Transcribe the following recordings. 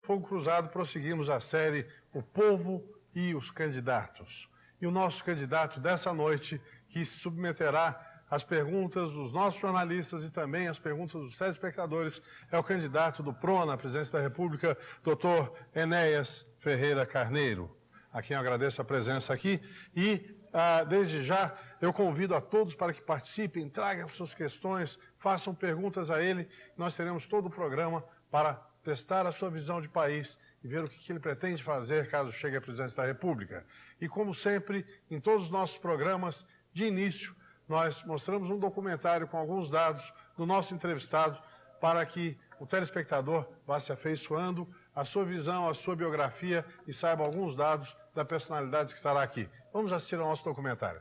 Fogo Cruzado, prosseguimos a série O Povo e os Candidatos. E o nosso candidato dessa noite, que se submeterá às perguntas dos nossos jornalistas e também às perguntas dos telespectadores, é o candidato do PRONA à presidência da República, Dr. Enéas Ferreira Carneiro, a quem eu agradeço a presença aqui. E, desde já, eu convido a todos para que participem, tragam suas questões, façam perguntas a ele. Nós teremos todo o programa para testar a sua visão de país e ver o que ele pretende fazer caso chegue à presidência da República. E, como sempre, em todos os nossos programas, de início, nós mostramos um documentário com alguns dados do nosso entrevistado para que o telespectador vá se afeiçoando à sua visão, à sua biografia e saiba alguns dados da personalidade que estará aqui. Vamos assistir ao nosso documentário.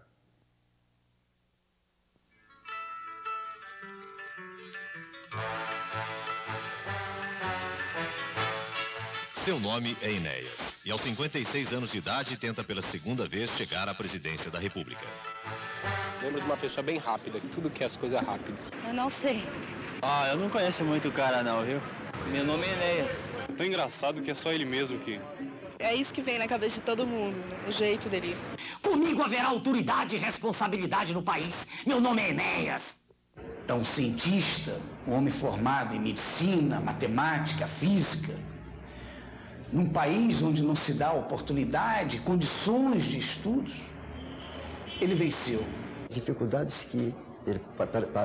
Seu nome é Enéas e aos 56 anos de idade tenta pela segunda vez chegar à presidência da República. Lembro de uma pessoa bem rápida, que tudo quer as coisas rápidas. Eu não sei. Eu não conheço muito o cara não, viu? Meu nome é Enéas. Tão engraçado que é só ele mesmo que... É isso que vem na cabeça de todo mundo, o jeito dele. Comigo haverá autoridade e responsabilidade no país. Meu nome é Enéas. É um cientista, um homem formado em medicina, matemática, física. Num país onde não se dá oportunidade, condições de estudos, ele venceu. As dificuldades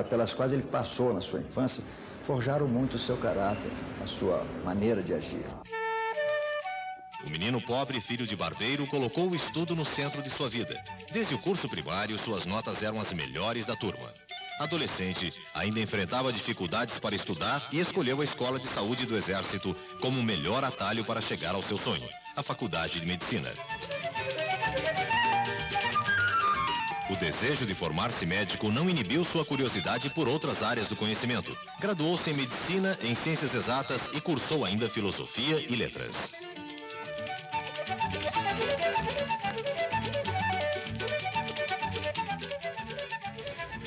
pelas quais ele passou na sua infância forjaram muito o seu caráter, a sua maneira de agir. O menino pobre, filho de barbeiro, colocou o estudo no centro de sua vida. Desde o curso primário, suas notas eram as melhores da turma. Adolescente, ainda enfrentava dificuldades para estudar e escolheu a Escola de Saúde do Exército como o melhor atalho para chegar ao seu sonho, a Faculdade de Medicina. O desejo de formar-se médico não inibiu sua curiosidade por outras áreas do conhecimento. Graduou-se em Medicina, em Ciências Exatas e cursou ainda Filosofia e Letras.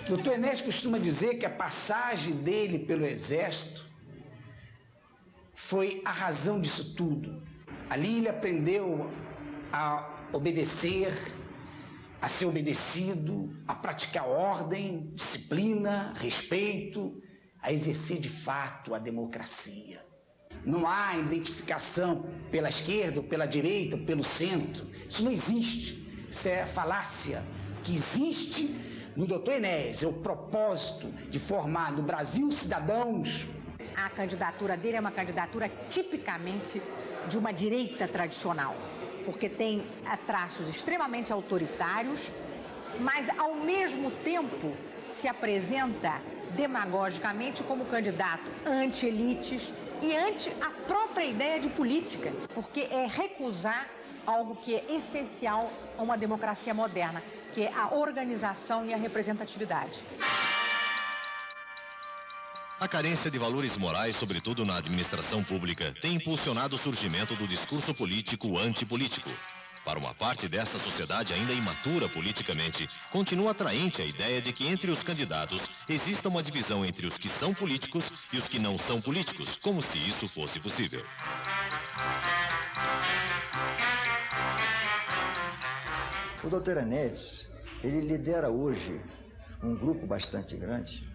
Dr. Enéas costuma dizer que a passagem dele pelo Exército foi a razão disso tudo. Ali ele aprendeu a obedecer, a ser obedecido, a praticar ordem, disciplina, respeito, a exercer de fato a democracia. Não há identificação pela esquerda, ou pela direita, ou pelo centro. Isso não existe. Isso é falácia. O que existe no Dr. Enéas é o propósito de formar no Brasil cidadãos. A candidatura dele é uma candidatura tipicamente de uma direita tradicional, porque tem traços extremamente autoritários, mas ao mesmo tempo se apresenta demagogicamente como candidato anti-elites e anti a própria ideia de política, porque é recusar algo que é essencial a uma democracia moderna, que é a organização e a representatividade. A carência de valores morais, sobretudo na administração pública, tem impulsionado o surgimento do discurso político antipolítico. Para uma parte dessa sociedade ainda imatura politicamente, continua atraente a ideia de que entre os candidatos exista uma divisão entre os que são políticos e os que não são políticos, como se isso fosse possível. O Dr. Enéas, ele lidera hoje um grupo bastante grande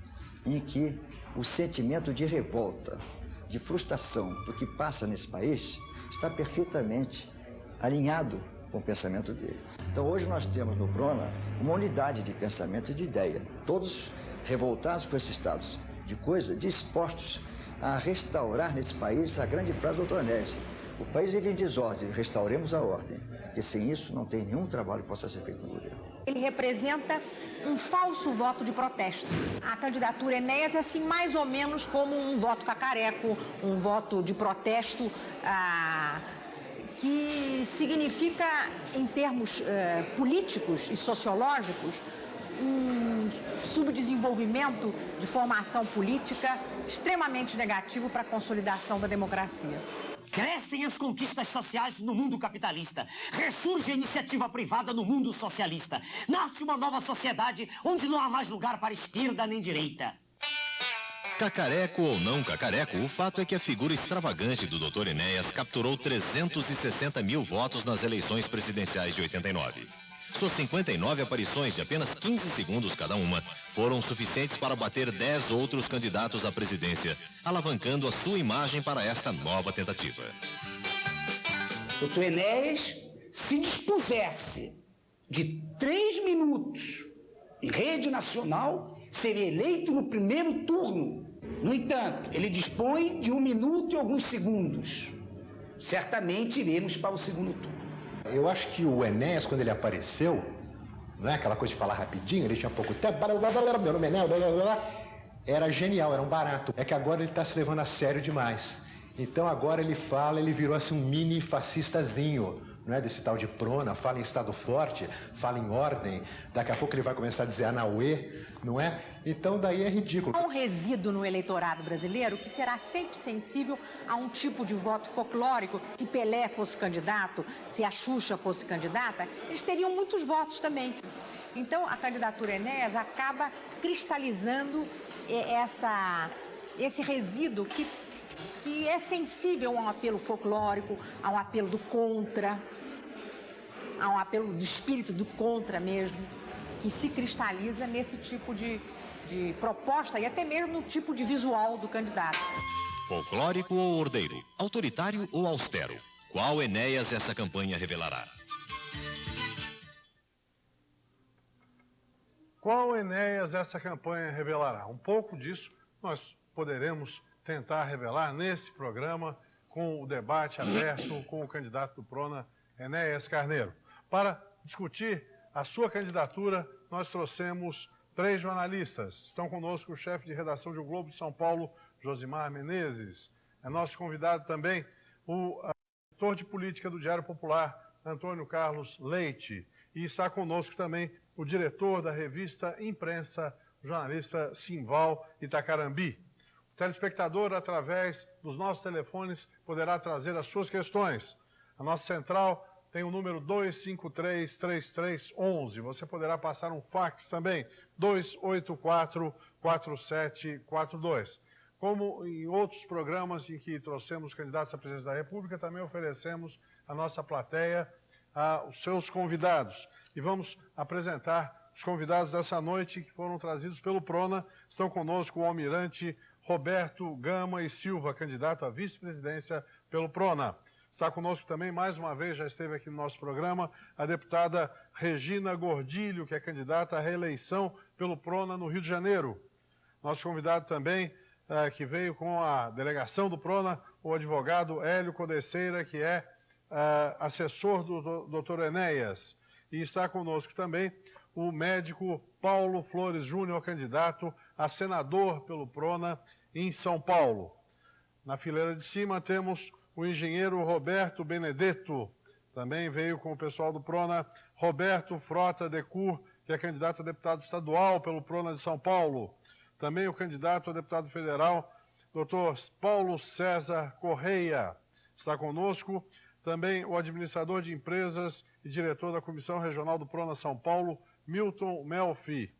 em que o sentimento de revolta, de frustração do que passa nesse país está perfeitamente alinhado com o pensamento dele. Então hoje nós temos no PRONA uma unidade de pensamento e de ideia, todos revoltados com esse estado de coisa, dispostos a restaurar nesse país a grande frase do Dr. Enéas: o país vive em desordem, restauremos a ordem, porque sem isso não tem nenhum trabalho que possa ser feito no governo. Ele representa um falso voto de protesto. A candidatura Enéas é assim mais ou menos como um voto cacareco, um voto de protesto que significa, em termos políticos e sociológicos, um subdesenvolvimento de formação política extremamente negativo para a consolidação da democracia. Crescem as conquistas sociais no mundo capitalista. Ressurge a iniciativa privada no mundo socialista. Nasce uma nova sociedade onde não há mais lugar para esquerda nem direita. Cacareco ou não cacareco, o fato é que a figura extravagante do Dr. Enéas capturou 360 mil votos nas eleições presidenciais de 89. Suas 59 aparições de apenas 15 segundos cada uma foram suficientes para bater 10 outros candidatos à presidência, alavancando a sua imagem para esta nova tentativa. Dr. Enéas, se dispusesse de 3 minutos em rede nacional, seria eleito no primeiro turno. No entanto, ele dispõe de 1 minuto e alguns segundos. Certamente iremos para o segundo turno. Eu acho que o Enéas, quando ele apareceu, não é aquela coisa de falar rapidinho, ele tinha pouco tempo, meu nome é Enéas, era genial, era um barato. É que agora ele está se levando a sério demais. Então agora ele fala, ele virou assim um mini fascistazinho, não é? Desse tal de Prona, fala em Estado forte, fala em ordem, daqui a pouco ele vai começar a dizer Anauê, não é? Então daí é ridículo. Há um resíduo no eleitorado brasileiro que será sempre sensível a um tipo de voto folclórico. Se Pelé fosse candidato, se a Xuxa fosse candidata, eles teriam muitos votos também. Então a candidatura Enéas acaba cristalizando esse resíduo que é sensível a um apelo folclórico, a um apelo do contra, a um apelo do espírito do contra mesmo, que se cristaliza nesse tipo de proposta e até mesmo no tipo de visual do candidato. Folclórico ou ordeiro? Autoritário ou austero? Qual Enéas essa campanha revelará? Qual Enéas essa campanha revelará? Um pouco disso nós poderemos tentar revelar nesse programa com o debate aberto com o candidato do Prona, Enéas Carneiro. Para discutir a sua candidatura, nós trouxemos 3 jornalistas. Estão conosco o chefe de redação de O Globo de São Paulo, Josimar Menezes. É nosso convidado também o editor de política do Diário Popular, Antônio Carlos Leite. E está conosco também o diretor da revista Imprensa, jornalista Simval Itacarambi. O telespectador, através dos nossos telefones, poderá trazer as suas questões. A nossa central tem o número 253-3311. Você poderá passar um fax também, 284-4742. Como em outros programas em que trouxemos candidatos à presidência da República, também oferecemos à nossa plateia os seus convidados. E vamos apresentar os convidados dessa noite que foram trazidos pelo Prona. Estão conosco o almirante Roberto Gama e Silva, candidato à vice-presidência pelo Prona. Está conosco também, mais uma vez, já esteve aqui no nosso programa, a deputada Regina Gordilho, que é candidata à reeleição pelo Prona no Rio de Janeiro. Nosso convidado também, que veio com a delegação do Prona, o advogado Hélio Codeceira, que é assessor do Dr. Enéas. E está conosco também o médico Paulo Flores Júnior, candidato a senador pelo Prona em São Paulo. Na fileira de cima temos o engenheiro Roberto Benedetto, também veio com o pessoal do Prona, Roberto Frota Decur, que é candidato a deputado estadual pelo Prona de São Paulo. Também o candidato a deputado federal, Dr. Paulo César Correia, está conosco. Também o administrador de empresas e diretor da Comissão Regional do Prona São Paulo, Milton Melfi.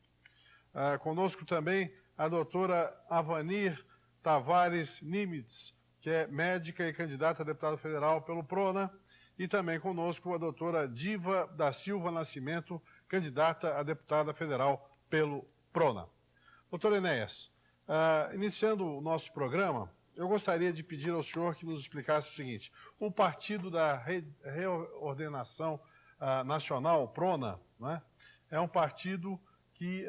Conosco também a doutora Avanir Tavares Nimitz, que é médica e candidata a deputada federal pelo Prona. E também conosco a doutora Diva da Silva Nascimento, candidata a deputada federal pelo Prona. Doutor Enéas, iniciando o nosso programa, eu gostaria de pedir ao senhor que nos explicasse o seguinte: o Partido da Reordenação Nacional, Prona, né, é um partido que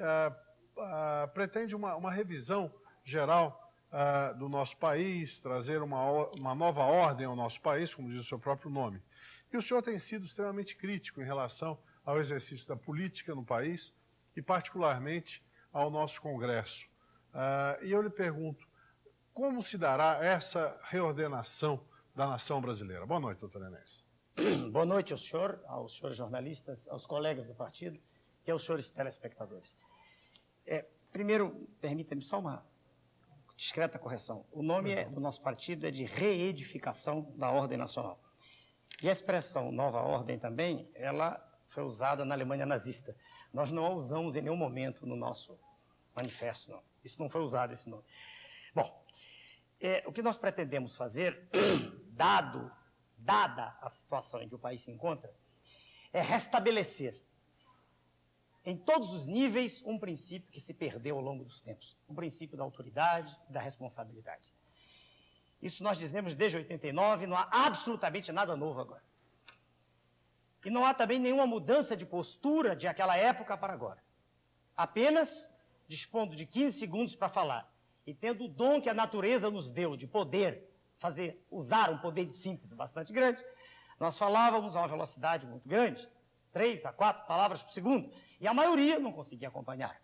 pretende uma revisão geral do nosso país, trazer uma nova ordem ao nosso país, como diz o seu próprio nome. E o senhor tem sido extremamente crítico em relação ao exercício da política no país e particularmente ao nosso Congresso. E eu lhe pergunto, como se dará essa reordenação da nação brasileira? Boa noite, doutor Enéas. Boa noite ao senhor, aos senhores jornalistas, aos colegas do partido e aos senhores telespectadores. Primeiro, permita-me só uma discreta correção. O nome do nosso partido é de Reedificação da Ordem Nacional. E a expressão Nova Ordem também, ela foi usada na Alemanha nazista. Nós não a usamos em nenhum momento no nosso manifesto, não. Isso não foi usado, esse nome. Bom, o que nós pretendemos fazer, dada a situação em que o país se encontra, é restabelecer em todos os níveis um princípio que se perdeu ao longo dos tempos, o princípio da autoridade e da responsabilidade. Isso nós dizemos desde 89, não há absolutamente nada novo agora. E não há também nenhuma mudança de postura de aquela época para agora. Apenas dispondo de 15 segundos para falar e tendo o dom que a natureza nos deu de poder usar um poder de síntese bastante grande, nós falávamos a uma velocidade muito grande, 3 a 4 palavras por segundo, e a maioria não conseguia acompanhar.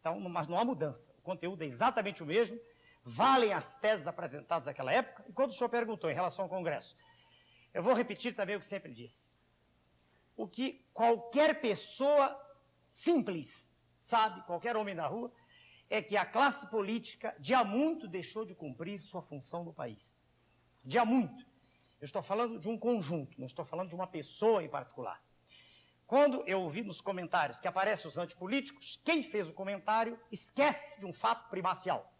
Então, mas não há mudança. O conteúdo é exatamente o mesmo, valem as teses apresentadas naquela época, e quando o senhor perguntou em relação ao Congresso, eu vou repetir também o que sempre disse. O que qualquer pessoa simples sabe, qualquer homem da rua, é que a classe política, de há muito, deixou de cumprir sua função no país. De há muito. Eu estou falando de um conjunto, não estou falando de uma pessoa em particular. Quando eu ouvi nos comentários que aparecem os antipolíticos, quem fez o comentário esquece de um fato primacial.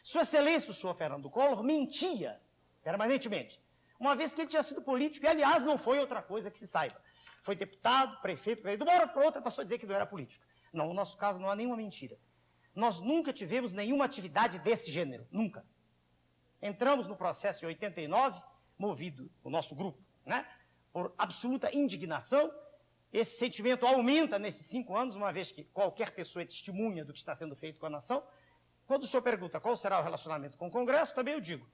Sua Excelência, o senhor Fernando Collor, mentia permanentemente, uma vez que ele tinha sido político, e aliás não foi outra coisa que se saiba. Foi deputado, prefeito, de uma hora para outra passou a dizer que não era político. Não, no nosso caso não há nenhuma mentira. Nós nunca tivemos nenhuma atividade desse gênero, nunca. Entramos no processo de 89, movido, o nosso grupo, né, por absoluta indignação. Esse sentimento aumenta nesses 5 anos, uma vez que qualquer pessoa é testemunha do que está sendo feito com a nação. Quando o senhor pergunta qual será o relacionamento com o Congresso, também eu digo,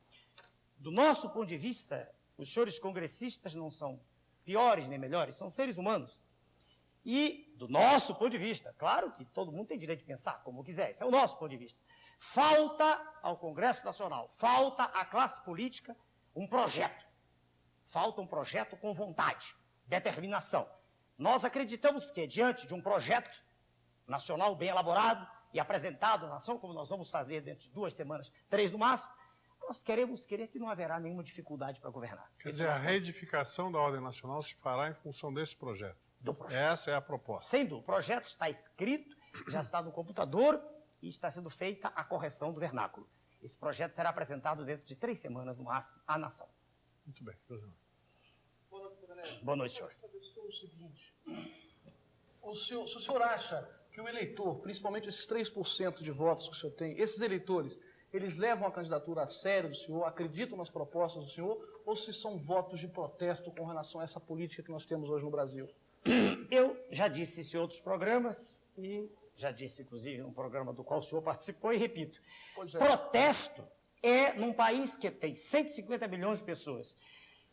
do nosso ponto de vista, os senhores congressistas não são piores nem melhores, são seres humanos. E, do nosso ponto de vista, claro que todo mundo tem direito de pensar como quiser, esse é o nosso ponto de vista. Falta ao Congresso Nacional, falta à classe política um projeto. Falta um projeto com vontade, determinação. Nós acreditamos que, diante de um projeto nacional bem elaborado e apresentado à nação, como nós vamos fazer dentro de 2 semanas, 3 no máximo, nós queremos crer que não haverá nenhuma dificuldade para governar. Quer dizer, a reedificação da ordem nacional se fará em função desse projeto. Do projeto. Essa é a proposta. Sem dúvida. O projeto está escrito, já está no computador e está sendo feita a correção do vernáculo. Esse projeto será apresentado dentro de 3 semanas, no máximo, à nação. Muito bem. Boa noite, doutor Enéas. Boa noite, senhor. O seguinte, se o senhor acha que o eleitor, principalmente esses 3% de votos que o senhor tem, esses eleitores, eles levam a candidatura a sério do senhor, acreditam nas propostas do senhor, ou se são votos de protesto com relação a essa política que nós temos hoje no Brasil? Eu já disse isso em outros programas e já disse, inclusive, num programa do qual o senhor participou e repito. Protesto é num país que tem 150 milhões de pessoas,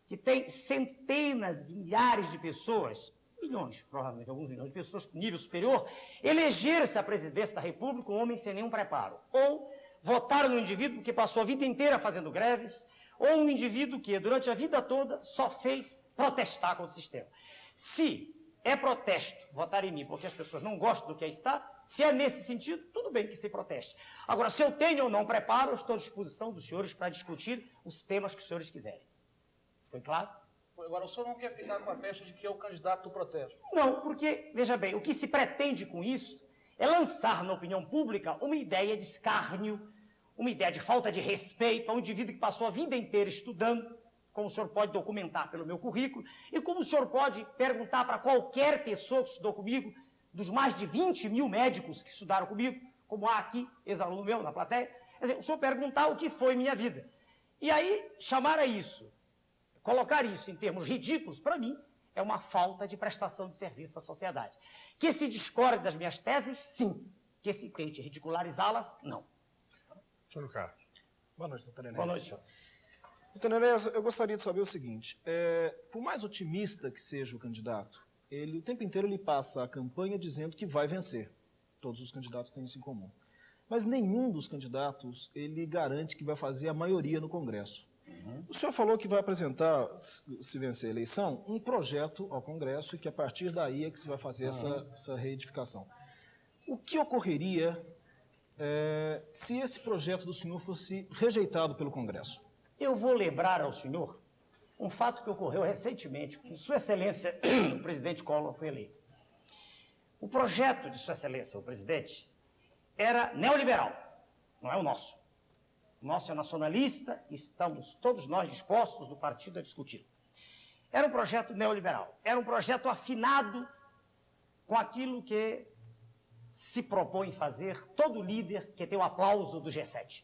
que tem centenas de milhares de pessoas, milhões, provavelmente alguns milhões de pessoas com nível superior, eleger-se à presidência da República um homem sem nenhum preparo. Ou votar no indivíduo que passou a vida inteira fazendo greves, ou um indivíduo que, durante a vida toda, só fez protestar contra o sistema. Se é protesto votar em mim porque as pessoas não gostam do que aí está, se é nesse sentido, tudo bem que se proteste. Agora, se eu tenho ou não preparo, eu estou à disposição dos senhores para discutir os temas que os senhores quiserem. Foi claro? Agora, o senhor não quer ficar com a pecha de que é o candidato do protesto? Não, porque, veja bem, o que se pretende com isso é lançar na opinião pública uma ideia de escárnio, uma ideia de falta de respeito a um indivíduo que passou a vida inteira estudando, como o senhor pode documentar pelo meu currículo, e como o senhor pode perguntar para qualquer pessoa que estudou comigo, dos mais de 20 mil médicos que estudaram comigo, como há aqui, ex-aluno meu na plateia, quer dizer, o senhor perguntar o que foi minha vida. E aí, chamar a isso, colocar isso em termos ridículos, para mim, é uma falta de prestação de serviço à sociedade. Que se discorde das minhas teses, sim. Que se tente ridicularizá-las, não. Senhor Carlos. Boa noite, doutor Enéas. Boa noite, senhor. Doutor Enéas, eu gostaria de saber o seguinte, por mais otimista que seja o candidato, ele o tempo inteiro ele passa a campanha dizendo que vai vencer. Todos os candidatos têm isso em comum. Mas nenhum dos candidatos ele garante que vai fazer a maioria no Congresso. O senhor falou que vai apresentar, se vencer a eleição, um projeto ao Congresso e que a partir daí é que se vai fazer essa reedificação. O que ocorreria se esse projeto do senhor fosse rejeitado pelo Congresso? Eu vou lembrar ao senhor um fato que ocorreu recentemente, quando Sua Excelência, o presidente Collor, foi eleito. O projeto de Sua Excelência, o presidente, era neoliberal, não é o nosso. O nosso é nacionalista, estamos todos nós dispostos do partido a discutir. Era um projeto neoliberal, era um projeto afinado com aquilo que se propõe fazer todo líder que tem o aplauso do G7.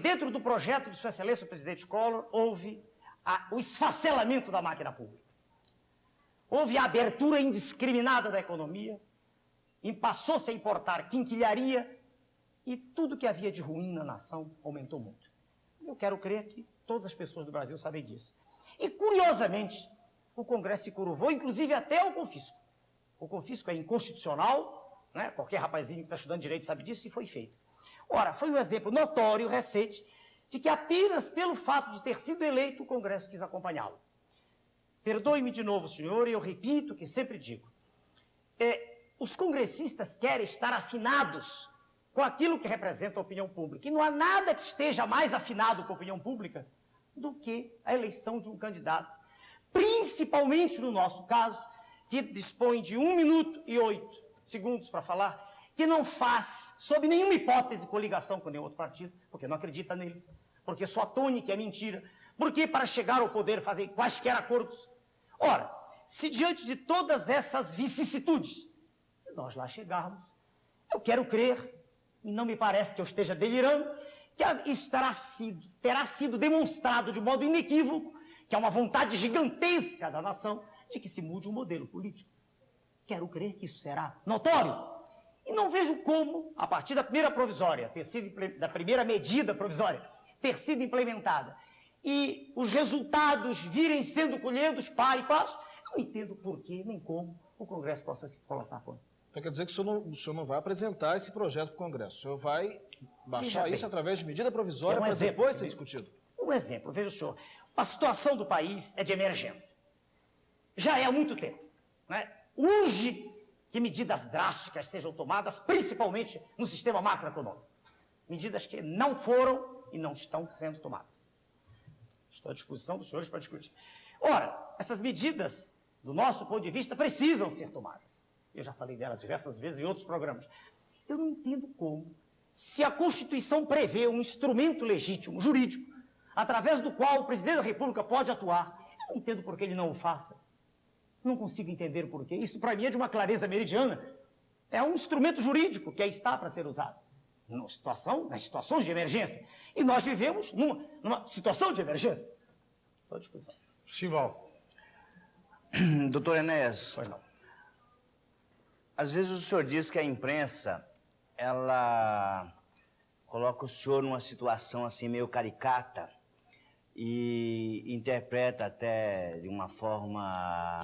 Dentro do projeto de Sua Excelência o Presidente Collor, houve o esfacelamento da máquina pública. Houve a abertura indiscriminada da economia, e passou-se a importar quinquilharia, e tudo que havia de ruim na nação aumentou muito. Eu quero crer que todas as pessoas do Brasil sabem disso. E, curiosamente, o Congresso se curvou, inclusive até o confisco. O confisco é inconstitucional, né? Qualquer rapazinho que está estudando direito sabe disso, e foi feito. Ora, foi um exemplo notório, recente, de que apenas pelo fato de ter sido eleito, o Congresso quis acompanhá-lo. Perdoe-me de novo, senhor, e eu repito o que sempre digo. Os congressistas querem estar afinados com aquilo que representa a opinião pública. E não há nada que esteja mais afinado com a opinião pública do que a eleição de um candidato, principalmente no nosso caso, que dispõe de 1 minuto e 8 segundos para falar, que não faz, sob nenhuma hipótese, coligação com nenhum outro partido, porque não acredita neles, porque só tone que é mentira, porque para chegar ao poder fazer quaisquer acordos. Ora, se diante de todas essas vicissitudes, se nós lá chegarmos, eu quero crer, e não me parece que eu esteja delirando, que isso terá sido demonstrado de modo inequívoco, que há uma vontade gigantesca da nação de que se mude o modelo político. Quero crer que isso será notório. E não vejo como, a partir da primeira provisória, da primeira medida provisória, ter sido implementada, e os resultados virem sendo colhidos passo a passo, eu não entendo por que, nem como, o Congresso possa se colocar a ponto. Então quer dizer que o senhor não vai apresentar esse projeto para o Congresso, o senhor vai baixar isso através de medida provisória para depois ser discutido. Um exemplo, veja o senhor, a situação do país é de emergência. Já é há muito tempo, né? Urge que medidas drásticas sejam tomadas, principalmente no sistema macroeconômico. Medidas que não foram e não estão sendo tomadas. Estou à disposição dos senhores para discutir. Ora, essas medidas, do nosso ponto de vista, precisam ser tomadas. Eu já falei delas diversas vezes em outros programas. Eu não entendo como, se a Constituição prevê um instrumento legítimo, jurídico, através do qual o Presidente da República pode atuar, eu não entendo por que ele não o faça. Não consigo entender por quê. Isso, para mim, é de uma clareza meridiana. É um instrumento jurídico que aí está para ser usado. Nas situações de emergência. E nós vivemos numa situação de emergência. Estou à disposição. Chival. Doutor Enéas. Pois não. Às vezes o senhor diz que a imprensa, ela coloca o senhor numa situação assim meio caricata e interpreta até de uma forma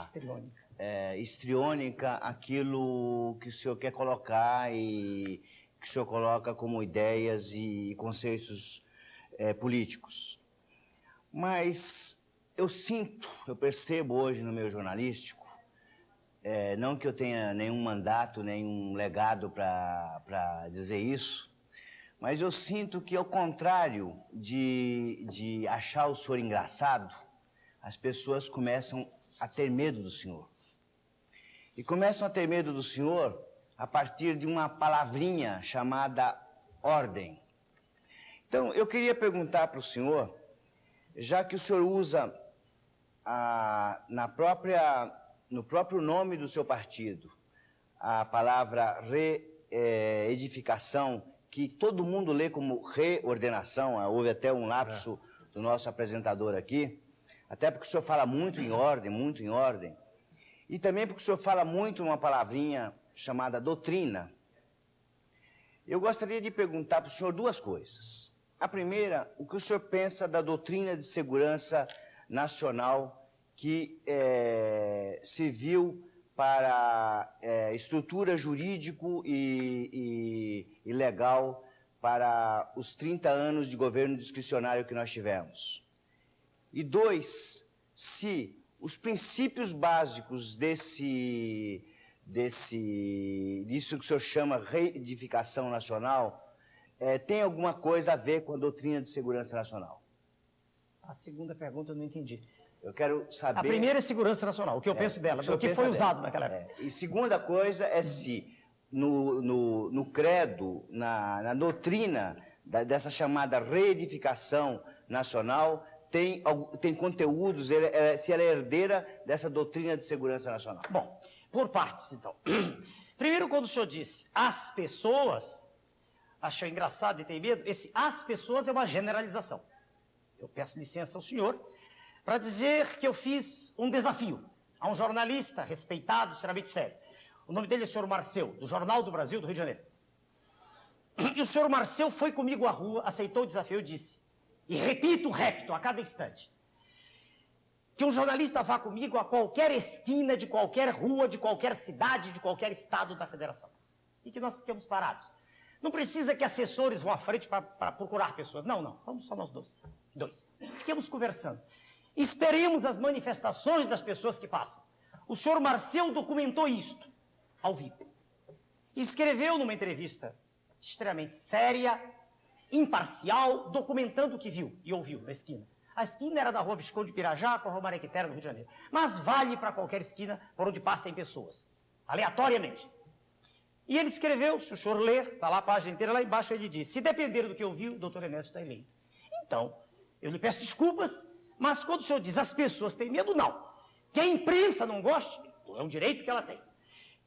histriônica aquilo que o senhor quer colocar e que o senhor coloca como ideias e conceitos políticos. Mas eu percebo hoje no meio jornalístico, não que eu tenha nenhum mandato, nenhum legado para dizer isso, mas eu sinto que, ao contrário de achar o senhor engraçado, as pessoas começam a ter medo do senhor. E começam a ter medo do senhor a partir de uma palavrinha chamada ordem. Então, eu queria perguntar para o senhor, já que o senhor usa no próprio nome do seu partido a palavra reedificação, que todo mundo lê como reordenação, houve até um lapso do nosso apresentador aqui, até porque o senhor fala muito em ordem, e também porque o senhor fala muito uma palavrinha chamada doutrina. Eu gostaria de perguntar para o senhor duas coisas. A primeira, o que o senhor pensa da doutrina de segurança nacional que serviu para estrutura jurídico e legal para os 30 anos de governo discricionário que nós tivemos. E dois, se os princípios básicos disso que o senhor chama reedificação nacional, tem alguma coisa a ver com a doutrina de segurança nacional? A segunda pergunta eu não entendi. Eu quero saber... A primeira é segurança nacional, o que eu penso dela, o que foi usado naquela época. E segunda coisa é se no credo, na doutrina dessa chamada reedificação nacional, tem conteúdos, se ela é herdeira dessa doutrina de segurança nacional? Bom, por partes, então. Primeiro, quando o senhor disse as pessoas, achou engraçado e tem medo, esse as pessoas é uma generalização. Eu peço licença ao senhor para dizer que eu fiz um desafio a um jornalista respeitado, extremamente sério. O nome dele é o senhor Marcel, do Jornal do Brasil, do Rio de Janeiro. E o senhor Marcel foi comigo à rua, aceitou o desafio e disse, e repito, a cada instante, que um jornalista vá comigo a qualquer esquina de qualquer rua, de qualquer cidade, de qualquer estado da federação. E que nós fiquemos parados. Não precisa que assessores vão à frente para procurar pessoas. Não. Vamos só nós dois. Fiquemos conversando. Esperemos as manifestações das pessoas que passam. O senhor Marcel documentou isto, ao vivo. Escreveu numa entrevista extremamente séria, imparcial, documentando o que viu e ouviu na esquina. A esquina era da Rua Visconde de Pirajá com a Rua Mariquitera, no Rio de Janeiro. Mas vale para qualquer esquina por onde passem pessoas, aleatoriamente. E ele escreveu, se o senhor ler, está lá a página inteira, lá embaixo ele diz, se depender do que eu vi, o doutor Ernesto está eleito. Então, eu lhe peço desculpas, mas quando o senhor diz as pessoas têm medo, não. Que a imprensa não goste, é um direito que ela tem.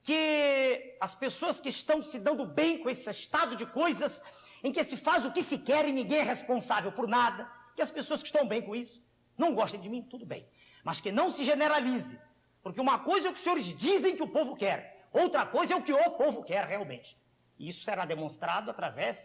Que as pessoas que estão se dando bem com esse estado de coisas em que se faz o que se quer e ninguém é responsável por nada, que as pessoas que estão bem com isso não gostem de mim, tudo bem. Mas que não se generalize, porque uma coisa é o que os senhores dizem que o povo quer, outra coisa é o que o povo quer realmente. E isso será demonstrado através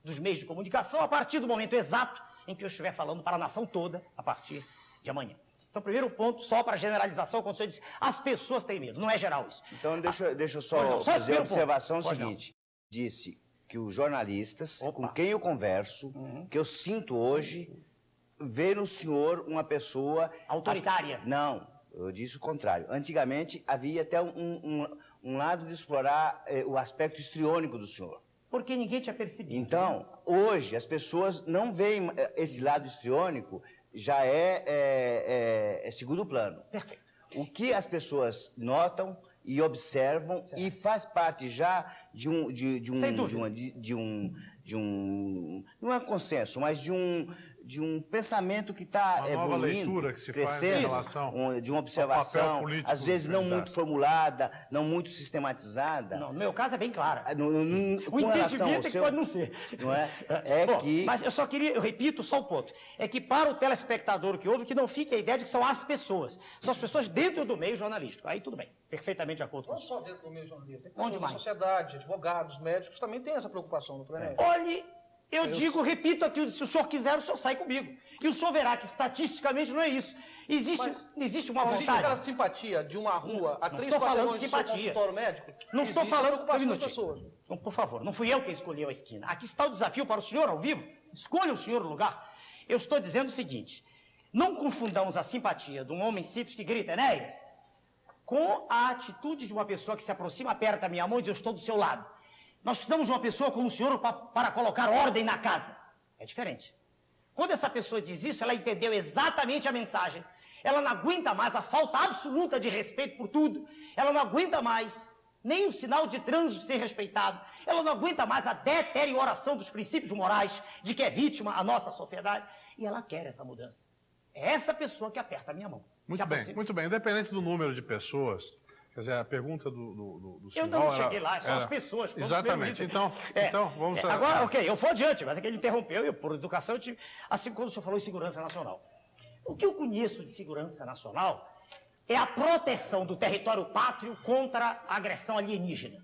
dos meios de comunicação a partir do momento exato em que eu estiver falando para a nação toda a partir de amanhã. Então, primeiro ponto, só para generalização, quando o senhor diz as pessoas têm medo, não é geral isso. Então, deixa eu só fazer a observação seguinte. Disse que os jornalistas, com quem eu converso, que eu sinto hoje, vê no senhor uma pessoa... autoritária. Não, eu disse o contrário. Antigamente, havia até um lado de explorar o aspecto histriônico do senhor. Porque ninguém tinha percebido. Então, hoje, as pessoas não veem esse lado histriônico, já é segundo plano. Perfeito. O que as pessoas notam e observam e faz parte já não é consenso, mas de um pensamento que está evoluindo, leitura que se crescendo, faz em relação de uma observação, às vezes não muito formulada, não muito sistematizada. Não, no meu caso é bem clara. Com relação ao é que seu, pode não ser. Não é? Bom, que... Mas eu repito só o ponto. É que para o telespectador que ouve, que não fique a ideia de que são as pessoas. São as pessoas dentro do meio jornalístico. Aí tudo bem, perfeitamente de acordo com isso. Não só dentro do meio jornalístico, tem pessoas da sociedade, advogados, médicos, também têm essa preocupação, doutor Enéas. Olhe, repito aquilo, se o senhor quiser, o senhor sai comigo. E o senhor verá que estatisticamente não é isso. Existe uma vontade. Existe aquela simpatia de uma rua a 3 quarteirões do seu consultório médico? Não estou falando com as pessoas. Não, por favor, não fui eu quem escolheu a esquina. Aqui está o desafio para o senhor ao vivo. Escolha o senhor o lugar. Eu estou dizendo o seguinte, não confundamos a simpatia de um homem simples que grita, Enéas, com a atitude de uma pessoa que se aproxima, aperta a minha mão e diz, eu estou do seu lado. Nós precisamos de uma pessoa como o senhor para colocar ordem na casa. É diferente. Quando essa pessoa diz isso, ela entendeu exatamente a mensagem. Ela não aguenta mais a falta absoluta de respeito por tudo. Ela não aguenta mais nem o sinal de trânsito ser respeitado. Ela não aguenta mais a deterioração dos princípios morais de que é vítima a nossa sociedade. E ela quer essa mudança. É essa pessoa que aperta a minha mão. Muito bem. Independente do número de pessoas... Quer dizer, a pergunta do senhor... Eu não cheguei lá, são as pessoas. Exatamente. Então, vamos... Agora, ok, eu vou adiante, mas é que ele interrompeu, eu, por educação, assim como o senhor falou em segurança nacional. O que eu conheço de segurança nacional é a proteção do território pátrio contra a agressão alienígena.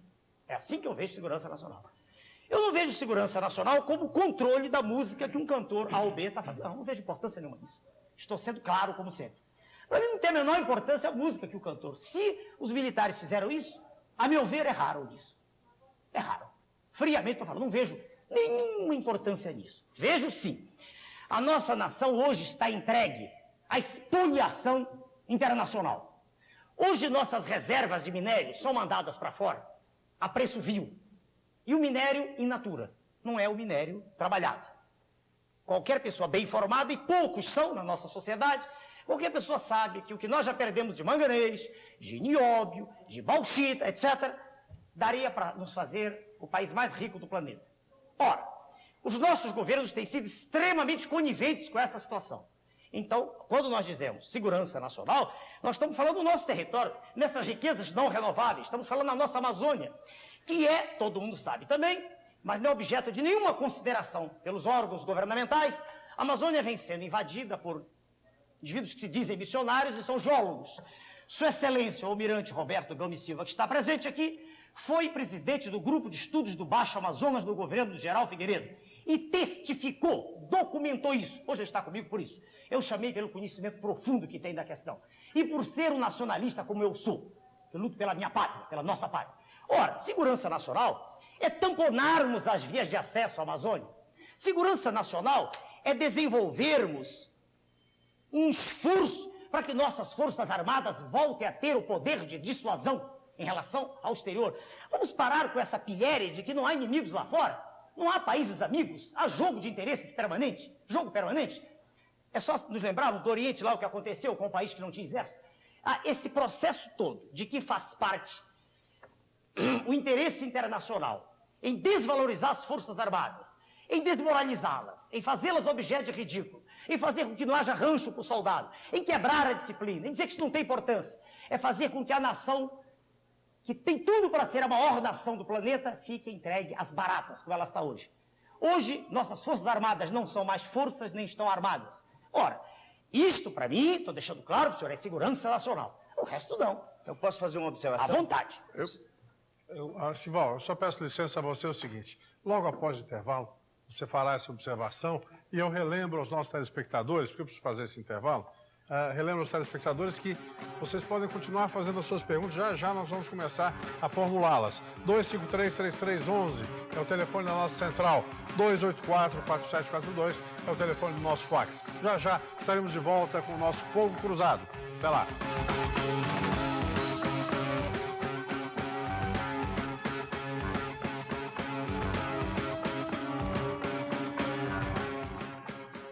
É assim que eu vejo segurança nacional. Eu não vejo segurança nacional como controle da música que um cantor A ou B está fazendo. Não vejo importância nenhuma nisso. Estou sendo claro, como sempre. Para mim não tem a menor importância a música que o cantor. Se os militares fizeram isso, a meu ver, erraram nisso. Erraram. Friamente estou falando, não vejo nenhuma importância nisso. Vejo sim. A nossa nação hoje está entregue à espoliação internacional. Hoje nossas reservas de minério são mandadas para fora a preço vil. E o minério in natura, não é o minério trabalhado. Qualquer pessoa bem informada, e poucos são na nossa sociedade, qualquer pessoa sabe que o que nós já perdemos de manganês, de nióbio, de bauxita, etc., daria para nos fazer o país mais rico do planeta. Ora, Os nossos governos têm sido extremamente coniventes com essa situação. Então, quando nós dizemos segurança nacional, nós estamos falando do nosso território, nessas riquezas não renováveis, estamos falando da nossa Amazônia, que é, todo mundo sabe também, mas não é objeto de nenhuma consideração pelos órgãos governamentais. A Amazônia vem sendo invadida por indivíduos que se dizem missionários e são geólogos. Sua Excelência, o Almirante Roberto Gomes Silva, que está presente aqui, foi presidente do Grupo de Estudos do Baixo Amazonas do governo do General Figueiredo e testificou, documentou isso. Hoje ele está comigo por isso. Eu chamei pelo conhecimento profundo que tem da questão. E por ser um nacionalista como eu sou, que luto pela minha pátria, pela nossa pátria. Ora, segurança nacional é tamponarmos as vias de acesso à Amazônia. Segurança nacional é desenvolvermos um esforço para que nossas forças armadas voltem a ter o poder de dissuasão em relação ao exterior. Vamos parar com essa pilhéria de que não há inimigos lá fora, não há países amigos, há jogo de interesses permanente, jogo permanente. É só nos lembrarmos do Oriente lá o que aconteceu com um país que não tinha exército. Esse processo todo de que faz parte o interesse internacional em desvalorizar as forças armadas, em desmoralizá-las, em fazê-las objeto de ridículo, em fazer com que não haja rancho para o soldado, em quebrar a disciplina, em dizer que isso não tem importância, é fazer com que a nação, que tem tudo para ser a maior nação do planeta, fique entregue às baratas, como ela está hoje. Hoje, nossas forças armadas não são mais forças, nem estão armadas. Ora, isto para mim, estou deixando claro que o senhor é segurança nacional. O resto não. Eu posso fazer uma observação? À vontade. Sival, eu só peço licença a você o seguinte. Logo após o intervalo, você fará essa observação e eu relembro aos nossos telespectadores, porque eu preciso fazer esse intervalo, relembro aos telespectadores que vocês podem continuar fazendo as suas perguntas, já nós vamos começar a formulá-las. 253-3311 é o telefone da nossa central, 284-4742 é o telefone do nosso fax. Já estaremos de volta com o nosso Fogo Cruzado. Até lá.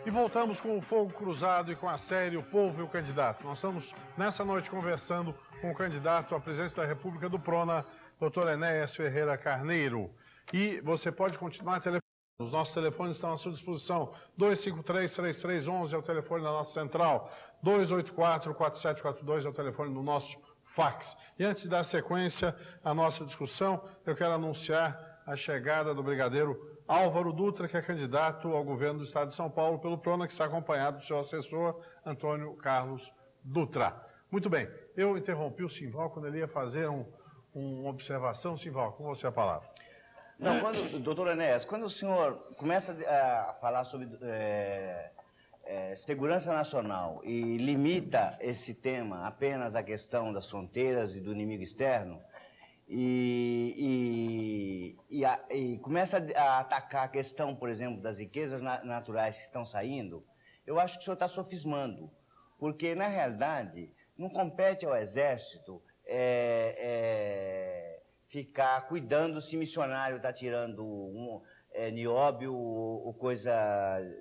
E voltamos com o Fogo Cruzado e com a série O Povo e o Candidato. Nós estamos, nessa noite, conversando com o candidato à presidência da República do PRONA, Dr. Enéas Ferreira Carneiro. E você pode continuar telefonando. Os nossos telefones estão à sua disposição. 253-3311 é o telefone da nossa central. 284-4742 é o telefone do nosso fax. E antes de dar sequência à nossa discussão, eu quero anunciar a chegada do brigadeiro Álvaro Dutra, que é candidato ao governo do Estado de São Paulo pelo PRONA, que está acompanhado do seu assessor, Antônio Carlos Dutra. Muito bem, eu interrompi o Simval quando ele ia fazer uma observação. Simval, com você a palavra. Não, doutor Enéas, quando o senhor começa a falar sobre segurança nacional e limita esse tema apenas à questão das fronteiras e do inimigo externo, e começa a atacar a questão, por exemplo, das riquezas naturais que estão saindo, eu acho que o senhor está sofismando, porque, na realidade, não compete ao Exército ficar cuidando se missionário está tirando nióbio ou coisa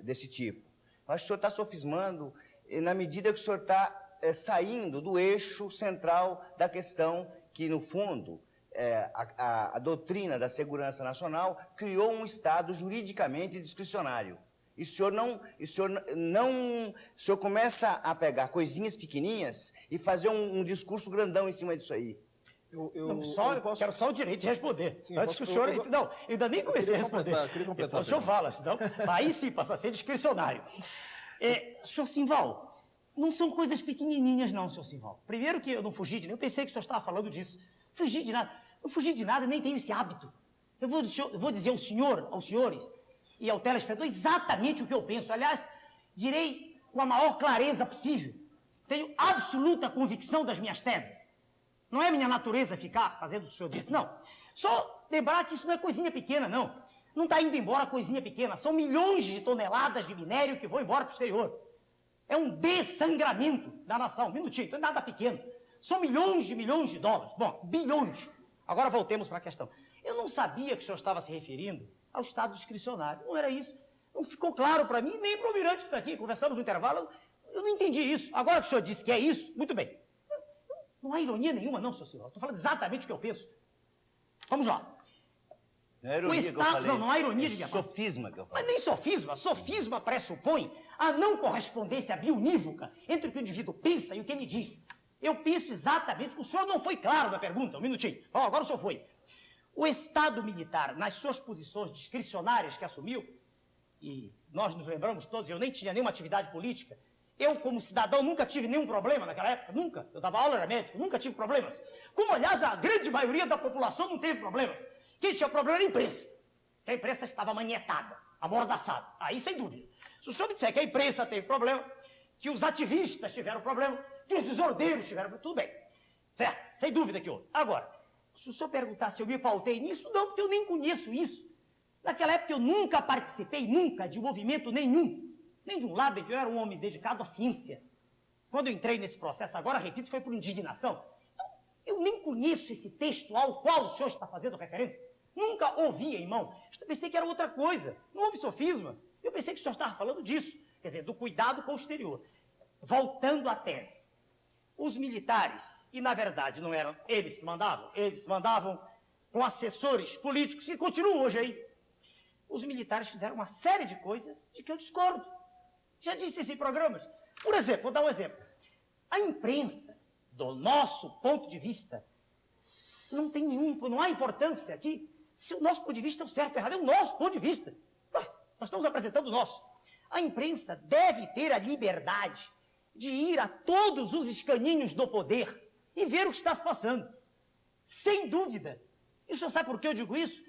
desse tipo. Eu acho que o senhor está sofismando na medida que o senhor está saindo do eixo central da questão que, no fundo, a doutrina da segurança nacional criou um Estado juridicamente discricionário. E o senhor começa a pegar coisinhas pequenininhas e fazer um discurso grandão em cima disso aí. Quero só o direito de responder. Sim, antes que o senhor... Não, eu ainda nem comecei a responder. Queria completar. O senhor fala, senão... Aí sim passa a ser discricionário. Senhor Simval, não são coisas pequenininhas não, senhor Simval. Primeiro que eu não fugi de nem... Eu pensei que o senhor estava falando disso. Fugi de nada. Não fugi de nada, nem tenho esse hábito. Eu vou dizer aos senhores e ao telespectador exatamente o que eu penso. Aliás, direi com a maior clareza possível. Tenho absoluta convicção das minhas teses. Não é minha natureza ficar fazendo o que o senhor disse, não. Só lembrar que isso não é coisinha pequena, não. Não está indo embora coisinha pequena. São milhões de toneladas de minério que vão embora para o exterior. É um dessangramento da nação. Um minutinho, não é nada pequeno. São milhões de dólares. Bom, bilhões. Agora voltemos para a questão. Eu não sabia que o senhor estava se referindo ao Estado discricionário. Não era isso. Não ficou claro para mim, nem para o almirante que está aqui. Conversamos no intervalo, eu não entendi isso. Agora que o senhor disse que é isso, muito bem. Não há ironia nenhuma, não, senhor Silva. Estou falando exatamente o que eu penso. Vamos lá. Não é ironia o que eu Estado, falei. não há ironia de minha parte. Sofisma que eu falei. Mas nem sofisma. Sofisma pressupõe a não correspondência bionívoca entre o que o indivíduo pensa e o que ele diz. Eu penso exatamente que o senhor não foi claro na pergunta. Um minutinho. Ó, agora o senhor foi. O Estado militar, nas suas posições discricionárias que assumiu, e nós nos lembramos todos, eu nem tinha nenhuma atividade política, eu, como cidadão, nunca tive nenhum problema naquela época, nunca. Eu dava aula, era médico, nunca tive problemas. Como, aliás, a grande maioria da população não teve problemas. Quem tinha problema era a imprensa. Que a imprensa estava manietada, amordaçada. Aí, sem dúvida. Se o senhor me disser que a imprensa teve problema, que os ativistas tiveram problema, que os desordeiros tiveram problema, tudo bem. Certo? Sem dúvida que houve. Agora, se o senhor perguntar se eu me pautei nisso, não, porque eu nem conheço isso. Naquela época eu nunca participei, nunca, de movimento nenhum. Nem de um lado, nem de outro. Eu era um homem dedicado à ciência. Quando eu entrei nesse processo agora, repito, foi por indignação. Eu nem conheço esse texto ao qual o senhor está fazendo referência. Nunca ouvi em mão. Eu pensei que era outra coisa. Não houve sofisma. Eu pensei que o senhor estava falando disso. Quer dizer, do cuidado com o exterior. Voltando à tese. Os militares, e na verdade não eram eles que mandavam, eles mandavam com assessores políticos que continuam hoje aí. Os militares fizeram uma série de coisas de que eu discordo. Já disse isso em programas. Por exemplo, vou dar um exemplo. A imprensa, do nosso ponto de vista, não há importância aqui se o nosso ponto de vista é o certo ou errado. É o nosso ponto de vista. Nós estamos apresentando o nosso. A imprensa deve ter a liberdade de ir a todos os escaninhos do poder e ver o que está se passando. Sem dúvida. E o senhor sabe por que eu digo isso?